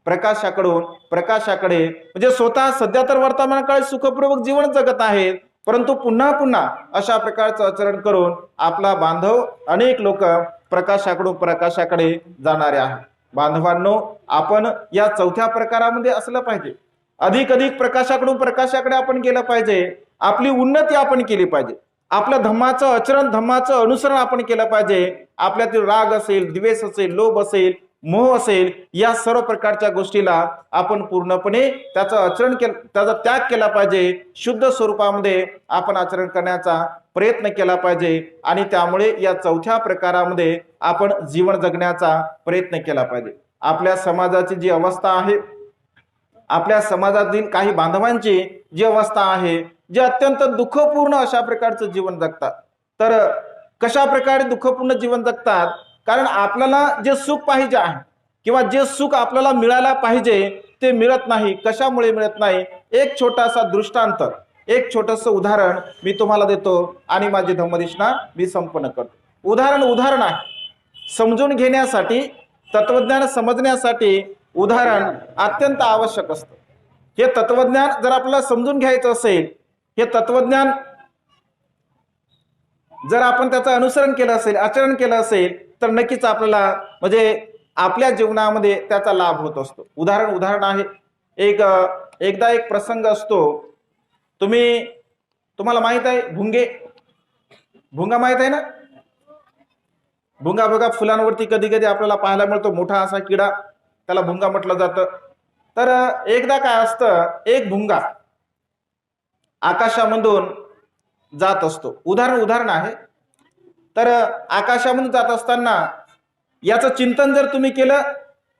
S1: प्रकाशाकडून प्रकाशाकडे, म्हणजे स्वतः सध्या तर वर्तमान काळात सुखपूर्वक जीवन जगत आहेत, परंतु पुन्हा अशा प्रकारचं आचरण करून आपला बांधव अनेक लोक प्रकाशाकडून प्रकाशाकडे जाणारे आहेत. बांधवांनो, आपण या चौथ्या प्रकारामध्ये असलं पाहिजे. अधिक प्रकाशाकडून प्रकाशाकडे आपण गेलं पाहिजे. आपली उन्नती आपण केली पाहिजे. आपलं धम्माचं आचरण, धम्माचं अनुसरण आपण केलं पाहिजे. आपल्यातील राग असेल, द्वेष असेल, लोभ असेल, मोह असेल, या सर्व प्रकारच्या गोष्टीला आपण पूर्णपणे त्याचं आचरण केलं, त्याचा त्याग केला पाहिजे. शुद्ध स्वरूपामध्ये आपण आचरण करण्याचा प्रयत्न केला पाहिजे. आणि त्यामुळे या चौथ्या प्रकारामध्ये आपण जीवन जगण्याचा प्रयत्न केला पाहिजे. आपल्या समाजाची जी अवस्था आहे, आपल्या समाजातील काही बांधवांची जी अवस्था आहे, जे अत्यंत दुःखपूर्ण अशा प्रकारचं जीवन जगतात. तर कशा प्रकारे दुःखपूर्ण जीवन जगतात? कारण आपल्याला जे सुख पाहिजे आहे किंवा जे सुख आपल्याला मिळायला पाहिजे ते मिळत नाही. कशामुळे मिळत नाही? एक छोटासा दृष्टांत, एक छोटंसं उदाहरण मी तुम्हाला देतो आणि माझी धम्मदेशना मी संपन्न करतो. उदाहरण आहे, समजून घेण्यासाठी, तत्वज्ञान समजण्यासाठी उदाहरण अत्यंत आवश्यक असतं. हे तत्वज्ञान जर आपल्याला समजून घ्यायचं असेल, हे तत्वज्ञान जर आपण त्याचं अनुसरण केलं असेल, आचरण केलं असेल तर नक्कीच आपल्याला म्हणजे आपल्या जीवनामध्ये त्याचा लाभ होत असतो. उदाहरण आहे. एकदा एक प्रसंग असतो. तुम्हाला माहित आहे भुंगा माहित आहे ना? भुंगा बघा फुलांवरती कधी कधी आपल्याला पाहायला मिळतो, मोठा असा किडा, त्याला भुंगा म्हटलं जातं. तर एकदा काय असतं, एक भुंगा आकाशामधून जात असतो. उदाहरण आहे. तर आकाशामधून जात असताना याचं चिंतन जर तुम्ही केलं,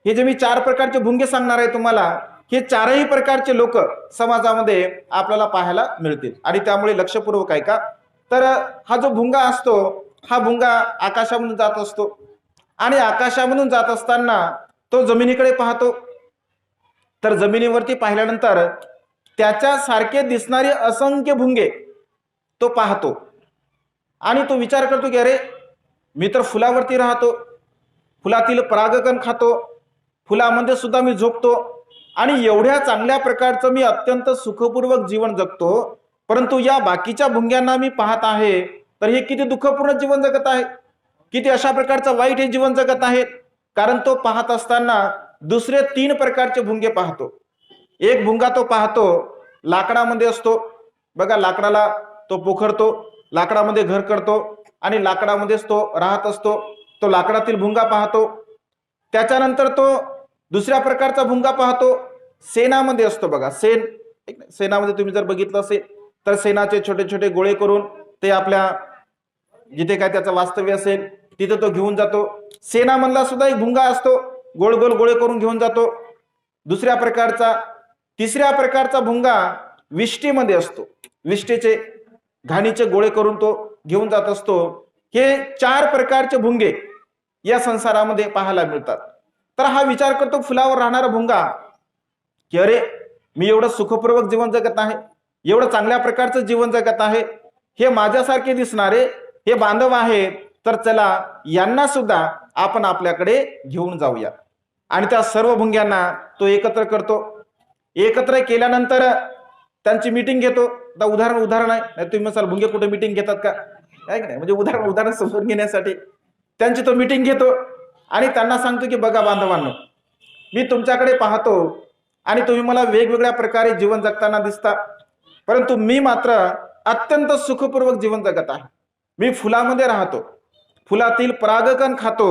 S1: हे जे मी 4 प्रकारचे भुंगे सांगणार आहे तुम्हाला, हे 4ही प्रकारचे लोक समाजामध्ये आपल्याला पाहायला मिळतील. आणि त्यामुळे लक्षपूर्वक ऐका. तर हा जो भुंगा असतो, हा भुंगा आकाशामधून जात असतो आणि आकाशामधून जात असताना तो जमिनीकडे पाहतो. तर जमिनीवरती पाहिल्यानंतर त्याच्यासारखे दिसणारे असंख्य भुंगे तो पाहतो आणि तो विचार करतो की अरे, मी तर फुलावरती राहतो, फुलातील परागकण खातो, फुलामध्ये सुद्धा मी झोपतो आणि एवढ्या चांगल्या प्रकारचं मी अत्यंत सुखपूर्वक जीवन जगतो, परंतु या बाकीच्या भुंग्यांना मी पाहत आहे तर हे किती दुःखपूर्ण जीवन जगत आहे, किती अशा प्रकारचं वाईट हे जीवन जगत आहेत. कारण तो पाहत असताना दुसरे 3 प्रकारचे भुंगे पाहतो. एक भुंगा तो पाहतो लाकडामध्ये असतो बघा, लाकडाला तो पोखरतो, लाकडामध्ये घर करतो आणि लाकडामध्येच तो राहत असतो. तो लाकडातील भुंगा पाहतो. त्याच्यानंतर तो दुसऱ्या प्रकारचा भुंगा पाहतो, सेनामध्ये असतो बघा. सेनामध्ये तुम्ही जर बघितलं असेल तर सेनाचे छोटे छोटे गोळे करून ते आपल्या जिथे काय त्याचं वास्तव्य असेल तिथे तो घेऊन जातो. सेनामधला सुद्धा एक भुंगा असतो, गोल गोल गोळे करून घेऊन जातो. दुसऱ्या प्रकारचा, तिसऱ्या प्रकारचा भुंगा विष्टीमध्ये असतो, विष्टेचे घाणीचे गोळे करून तो घेऊन जात असतो. हे 4 प्रकारचे भुंगे या संसारामध्ये पाहायला मिळतात. तर हा विचार करतो फुलावर राहणारा भुंगा की अरे, मी एवढं सुखपूर्वक जीवन जगत आहे, एवढं चांगल्या प्रकारचं जीवन जगत आहे, हे माझ्यासारखे दिसणारे हे बांधव आहेत, तर चला यांना सुद्धा आपण आपल्याकडे घेऊन जाऊया. आणि त्या सर्व भुंग्यांना तो एकत्र करतो. एकत्र केल्यानंतर त्यांची मीटिंग घेतो. आता उदाहरण आहे, नाही तुम्ही म्हणाल भुंगे कुठे मीटिंग घेतात का, आहे की नाही, म्हणजे उदाहरण समजून घेण्यासाठी त्यांची तो मीटिंग घेतो आणि त्यांना सांगतो की बघा बांधवांनो, मी तुमच्याकडे पाहतो आणि तुम्ही मला वेगवेगळ्या प्रकारे जीवन जगताना दिसता, परंतु मी मात्र अत्यंत सुखपूर्वक जीवन जगत आहे. मी फुलामध्ये राहतो, फुलातील परागकण खातो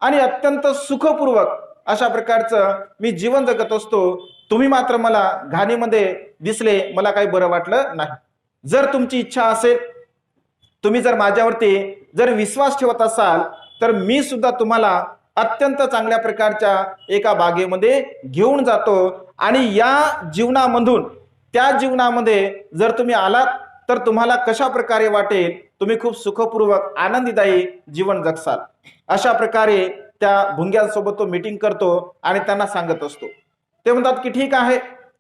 S1: आणि अत्यंत सुखपूर्वक अशा प्रकारचं मी जीवन जगत असतो. तुम्ही मात्र मला घाणीमध्ये दिसले, मला काही बरं वाटलं नाही. जर तुमची इच्छा असेल, तुम्ही जर माझ्यावरती जर विश्वास ठेवत असाल, तर मी सुद्धा तुम्हाला अत्यंत चांगल्या प्रकारच्या एका बागेमध्ये घेऊन जातो आणि या जीवनामधून त्या जीवनामध्ये जर तुम्ही आलात तर तुम्हाला कशा प्रकारे वाटेल, तुम्ही खूप सुखपूर्वक आनंदीदायी जीवन जगसाल. अशा प्रकारे त्या भुंग्यांसोबत तो मीटिंग करतो आणि त्यांना सांगत असतो. ते म्हणतात की ठीक आहे.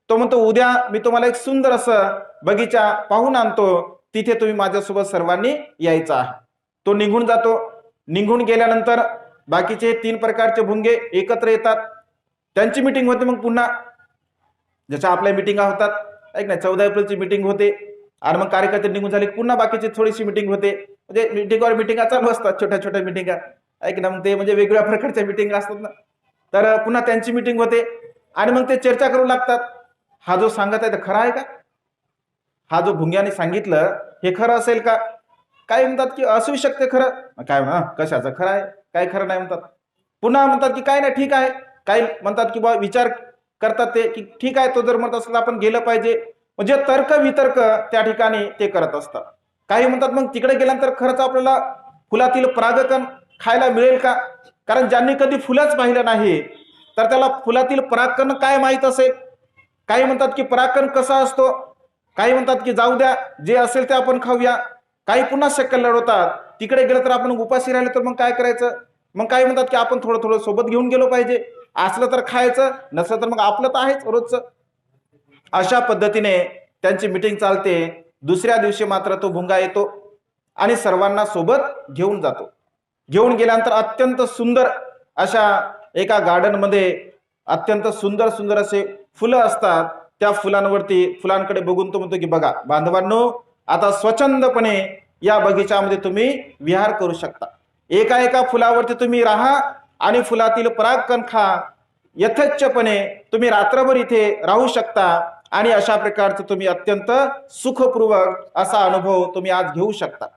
S1: तो म्हणतो उद्या मी तुम्हाला एक सुंदर असं बगीचा पाहून आणतो, तिथे तुम्ही माझ्यासोबत सर्वांनी यायचं आहे. तो निघून जातो. निघून गेल्यानंतर बाकीचे 3 प्रकारचे भुंगे एकत्र येतात. त्यांची मीटिंग होते. मग पुन्हा जशा आपल्या मिटिंगा होतात, ऐक ना, 14 एप्रिलची मीटिंग होते आणि मग कार्यकर्ते निघून झाले, पुन्हा बाकीची थोडीशी मीटिंग होते. म्हणजे मीटिंगवर मीटिंगा चालू असतात, छोट्या छोट्या मीटिंगा, ऐक ना, मग ते म्हणजे वेगवेगळ्या प्रकारच्या मीटिंग असतात ना. तर पुन्हा त्यांची मीटिंग होते आणि मग ते चर्चा करू लागतात. हा जो सांगत आहे ते खरं आहे का, हा जो भुंग्याने सांगितलं हे खरं असेल का. काही म्हणतात की असू शकते खरं, काय कशाचं खरं आहे, काय खरं नाही म्हणतात. पुन्हा म्हणतात की काय नाही ठीक आहे. काही म्हणतात की बा विचार करतात ते की ठीक आहे, तो जर म्हणत असला आपण गेलं पाहिजे. म्हणजे तर्क वितर्क त्या ठिकाणी ते करत असतात. काही म्हणतात मग तिकडे गेल्यानंतर खरंच आपल्याला फुलातील परागकण खायला मिळेल का, कारण ज्यांनी कधी फुलच पाहिलं नाही तर त्याला फुलातील परागकण काय माहित असेल. काही म्हणतात की परागकण कसा असतो. काही म्हणतात की जाऊ द्या, जे असेल ते आपण खाऊया. काही पुन्हा शक्कल लढवतात, तिकडे गेलं तर आपण उपाशी राहिलो तर मग काय करायचं. मग काही म्हणतात की आपण थोडं थोडं सोबत घेऊन गेलो पाहिजे, असलं तर खायचं, नसलं तर मग आपलं तर आहेच रोजचं. अशा पद्धतीने त्यांची मीटिंग चालते. दुसऱ्या दिवशी मात्र तो भुंगा येतो आणि सर्वांना सोबत घेऊन जातो. घेऊन गेल्यानंतर अत्यंत सुंदर अशा एका गार्डन मध्ये अत्यंत सुंदर सुंदर असे फुलं असतात. त्या फुलांकडे बघून तो म्हणतो की बघा बांधवांनो, आता स्वच्छंदपणे या बगीच्यामध्ये तुम्ही विहार करू शकता. एका एका फुलावरती तुम्ही राहा आणि फुलातील परागकण खा. यथेच्छपणे तुम्ही रात्रभर इथे राहू शकता आणि अशा प्रकारचं तुम्ही अत्यंत सुखपूर्वक असा अनुभव तुम्ही आज घेऊ शकता.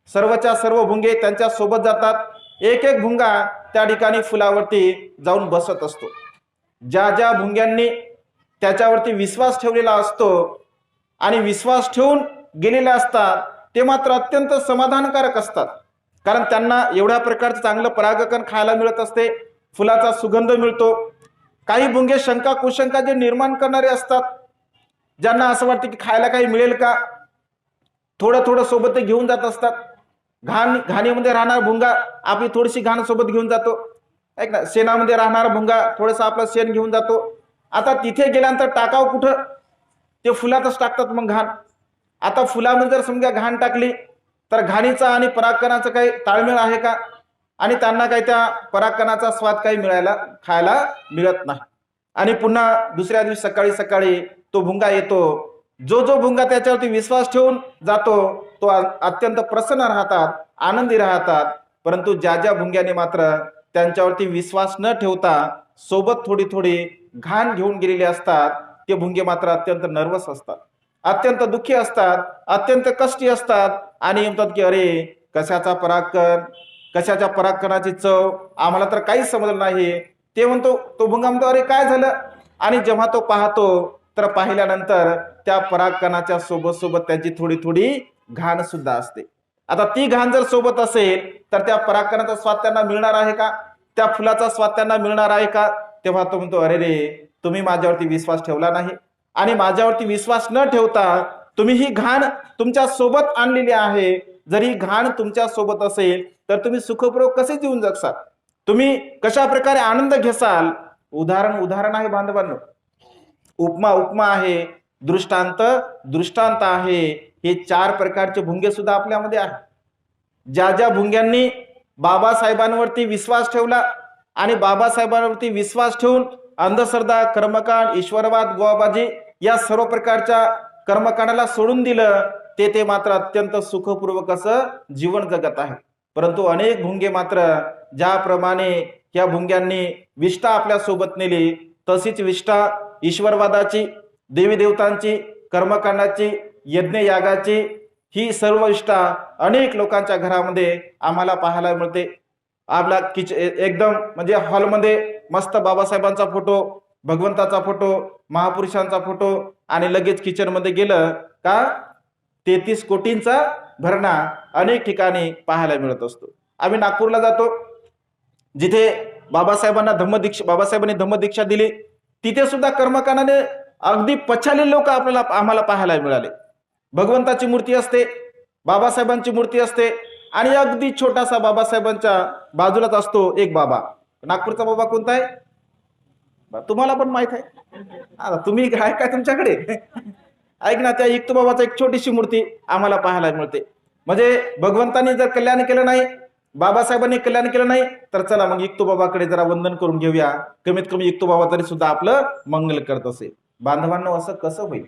S1: सर्वच्या सर्व भुंगे त्यांच्या सोबत जातात. एक एक भुंगा त्या ठिकाणी फुलावरती जाऊन बसत असतो. ज्या ज्या भुंग्यांनी त्याच्यावरती विश्वास ठेवलेला असतो आणि विश्वास ठेवून गेलेले असतात ते मात्र अत्यंत समाधानकारक असतात, कारण त्यांना एवढ्या प्रकारचं चांगलं परागकण खायला मिळत असते, फुलाचा सुगंध मिळतो. काही भुंगे शंका कुशंका जे निर्माण करणारे असतात, ज्यांना असं वाटतं की खायला काही मिळेल का, थोडं थोडं सोबत ते घेऊन जात असतात. घाणीमध्ये राहणारा भुंगा आपली थोडीशी घाण सोबत घेऊन जातो, ऐक ना. शेणामध्ये राहणारा भुंगा थोडंसं आपलं शेण घेऊन जातो. आता तिथे गेल्यानंतर टाकाव कुठं, ते फुलातच टाकतात मग घाण. आता फुलामध्ये जर समजा घाण टाकली तर घाणीचा आणि परागकणाचा काही ताळमेळ आहे का, आणि त्यांना काही त्या परागकणाचा स्वाद काही खायला मिळत नाही. आणि पुन्हा दुसऱ्या दिवशी सकाळी सकाळी तो भुंगा येतो. जो जो भुंगा त्याच्यावरती विश्वास ठेवून जातो तो अत्यंत प्रसन्न राहतात, आनंदी राहतात. परंतु ज्या ज्या भुंग्याने मात्र त्यांच्यावरती विश्वास न ठेवता सोबत थोडी थोडी घाण घेऊन गेलेली असतात, ते भुंगे मात्र अत्यंत नर्वस असतात, अत्यंत दुःखी असतात, अत्यंत कष्टी असतात आणि म्हणतात की अरे कशाचा पराक्रम, कशाच्या पराक्रमाची चव आम्हाला तर काहीच समजलं नाही. ते म्हणतो, तो भुंगा म्हणतो अरे काय झालं, आणि जेव्हा तो पाहतो तर पाहिल्यानंतर त्या परागकणाच्या सोबत सोबत त्यांची थोडी थोडी घाण सुद्धा असते. आता ती घाण जर सोबत असेल तर त्या परागकणाचा स्वाद त्यांना मिळणार आहे का, त्या फुलाचा स्वाद त्यांना मिळणार आहे का? तेव्हा तो म्हणतो अरे रे, तुम्ही माझ्यावरती विश्वास ठेवला नाही आणि माझ्यावरती विश्वास न ठेवता तुम्ही ही घाण तुमच्या सोबत आणलेली आहे. जरी घाण तुमच्या सोबत असेल तर तुम्ही सुखपूर्वक कसे जीवन जगसाल, तुम्ही कशा प्रकारे आनंद घेसाल? उदाहरण आहे बांधवांनो, उपमा उपमा आहे, दृष्टांत दृष्टांत आहे. हे 4 प्रकारचे भुंगे सुद्धा आपल्यामध्ये आहेत. ज्या ज्या भुंग्यांनी बाबासाहेबांवरती विश्वास ठेवला आणि बाबासाहेबांवरती विश्वास ठेवून अंधश्रद्धा, कर्मकांड, ईश्वरवाद, गोवाबाजी या सर्व प्रकारच्या कर्मकांडाला सोडून दिलं, ते मात्र अत्यंत सुखपूर्वक असं जीवन जगत आहे. परंतु अनेक भुंगे मात्र ज्याप्रमाणे या भुंग्यांनी विष्ठा आपल्या सोबत नेली, तशीच विष्ठा ईश्वरवादाची, देवी देवतांची, कर्मकांडाची, यज्ञ यागाची, ही सर्व विष्ठा अनेक लोकांच्या घरामध्ये आम्हाला पाहायला मिळते. आपला एकदम म्हणजे हॉलमध्ये मस्त बाबासाहेबांचा फोटो, भगवंताचा फोटो, महापुरुषांचा फोटो, आणि लगेच किचन मध्ये गेलं का 33 कोटींचा भरणा अनेक ठिकाणी पाहायला मिळत असतो. आम्ही नागपूरला जातो, जिथे बाबासाहेबांनी धम्मदीक्षा दिली, तिथे सुद्धा कर्मकांडाने अगदी पछाडलेले लोक आम्हाला पाहायला मिळाले. भगवंताची मूर्ती असते, बाबासाहेबांची मूर्ती असते, आणि अगदी छोटासा बाबासाहेबांच्या बाजूलाच असतो एक बाबा. नागपूरचा बाबा कोणता आहे तुम्हाला पण माहित आहे. आता तुम्ही काय काय तुमच्याकडे ऐक ना, त्या युक्तबाबाचा एक छोटीशी मूर्ती आम्हाला पाहायला मिळते. म्हणजे भगवंतांनी जर कल्याण केलं नाही, बाबासाहेबांनी कल्याण केलं नाही, तर चला मग युक्तबाबाकडे जरा वंदन करून घेऊया, कमीत कमी युक्तबाबा तरी सुद्धा आपलं मंगल करत असेल. बांधवांनो, असं कसं होईल?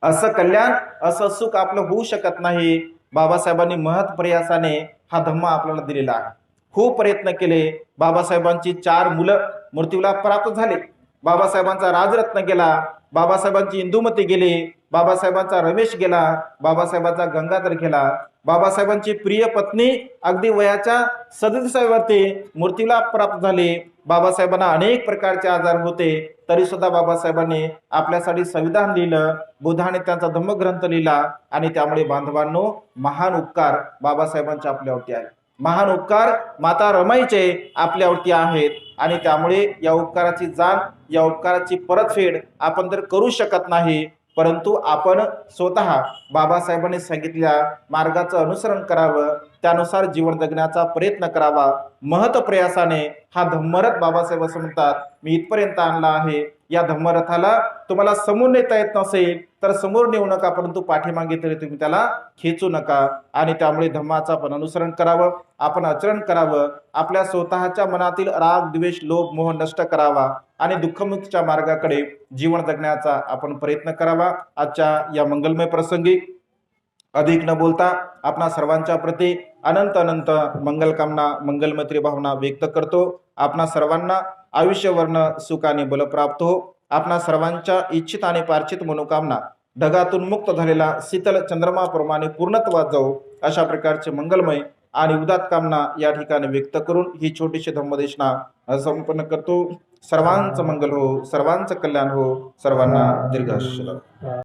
S1: असं कल्याण, असं सुख आपलं होऊ शकत नाही. बाबासाहेबांनी महत् प्रयासाने हा धम्म आपल्याला दिलेला आहे. खूप प्रयत्न केले. बाबासाहेबांची 4 मुलं मूर्तीला प्राप्त झाले. बाबासाहेबांचा राजरत्न गेला, बाबासाहेबांची इंदुमती गेली, बाबासाहेबांचा रमेश गेला, बाबासाहेबांचा गंगाधर गेला. बाबासाहेबांची प्रिय पत्नी अगदी वयाच्या 37 वरती मूर्तीला प्राप्त झाली. बाबासाहेबांना अनेक प्रकारचे आजार होते, तरी सुद्धा बाबासाहेबांनी आपल्यासाठी संविधान लिहिलं, बुद्धाने त्यांचा धम्मग्रंथ लिहिला, आणि त्यामुळे बांधवांनो, महान उपकार बाबासाहेबांचे आपल्यावरती आहे. महान उपकार माता रमाईचे आपल्यावरती आहेत, आणि त्यामुळे या उपकाराची जाण, या उपकाराची परतफेड आपण तर करू शकत नाही, परंतु आपण स्वतः बाबासाहेबांनी सांगितलेल्या मार्गाचं अनुसरण करावं, त्यानुसार जीवन जगण्याचा प्रयत्न करावा. महत् प्रयासाने हा धम्मरथ बाबासाहेब असं म्हणतात मी इथपर्यंत आणला आहे. या धम्मरथाला तुम्हाला समोर नेता येत नसेल तर समोर नेऊ नका, परंतु पाठीमागे तरी तुम्ही त्याला खेचू नका. आणि त्यामुळे धम्माचं आपण अनुसरण करावं, आपण आचरण करावं, आपल्या स्वतःच्या मनातील राग, द्वेष, लोभ, मोह नष्ट करावा, आणि दुःखमुक्तीच्या मार्गाकडे जीवन जगण्याचा आपण प्रयत्न करावा. आजच्या या मंगलमय प्रसंगी अधिक न बोलता आपणा सर्वांच्या प्रती अनंत अनंत मंगलकामना, मंगलमैत्री भावना व्यक्त करतो. आपणा सर्वांना आयुष्यवर्ण सुखाने बल प्राप्त हो. आपणा सर्वांच्या इच्छित आणि पार्चित मनोकामना ढगातून मुक्त झालेला शीतल चंद्रमाप्रमाणे पूर्णत्वात जाऊ, अशा प्रकारचे मंगलमय आणि उदात्त कामना या ठिकाणी व्यक्त करून ही छोटीशी धम्मदेशना संपन्न करतो. सर्वांचं मंगल हो, सर्वांचं कल्याण हो, सर्वांना दीर्घायुष्य लाभो.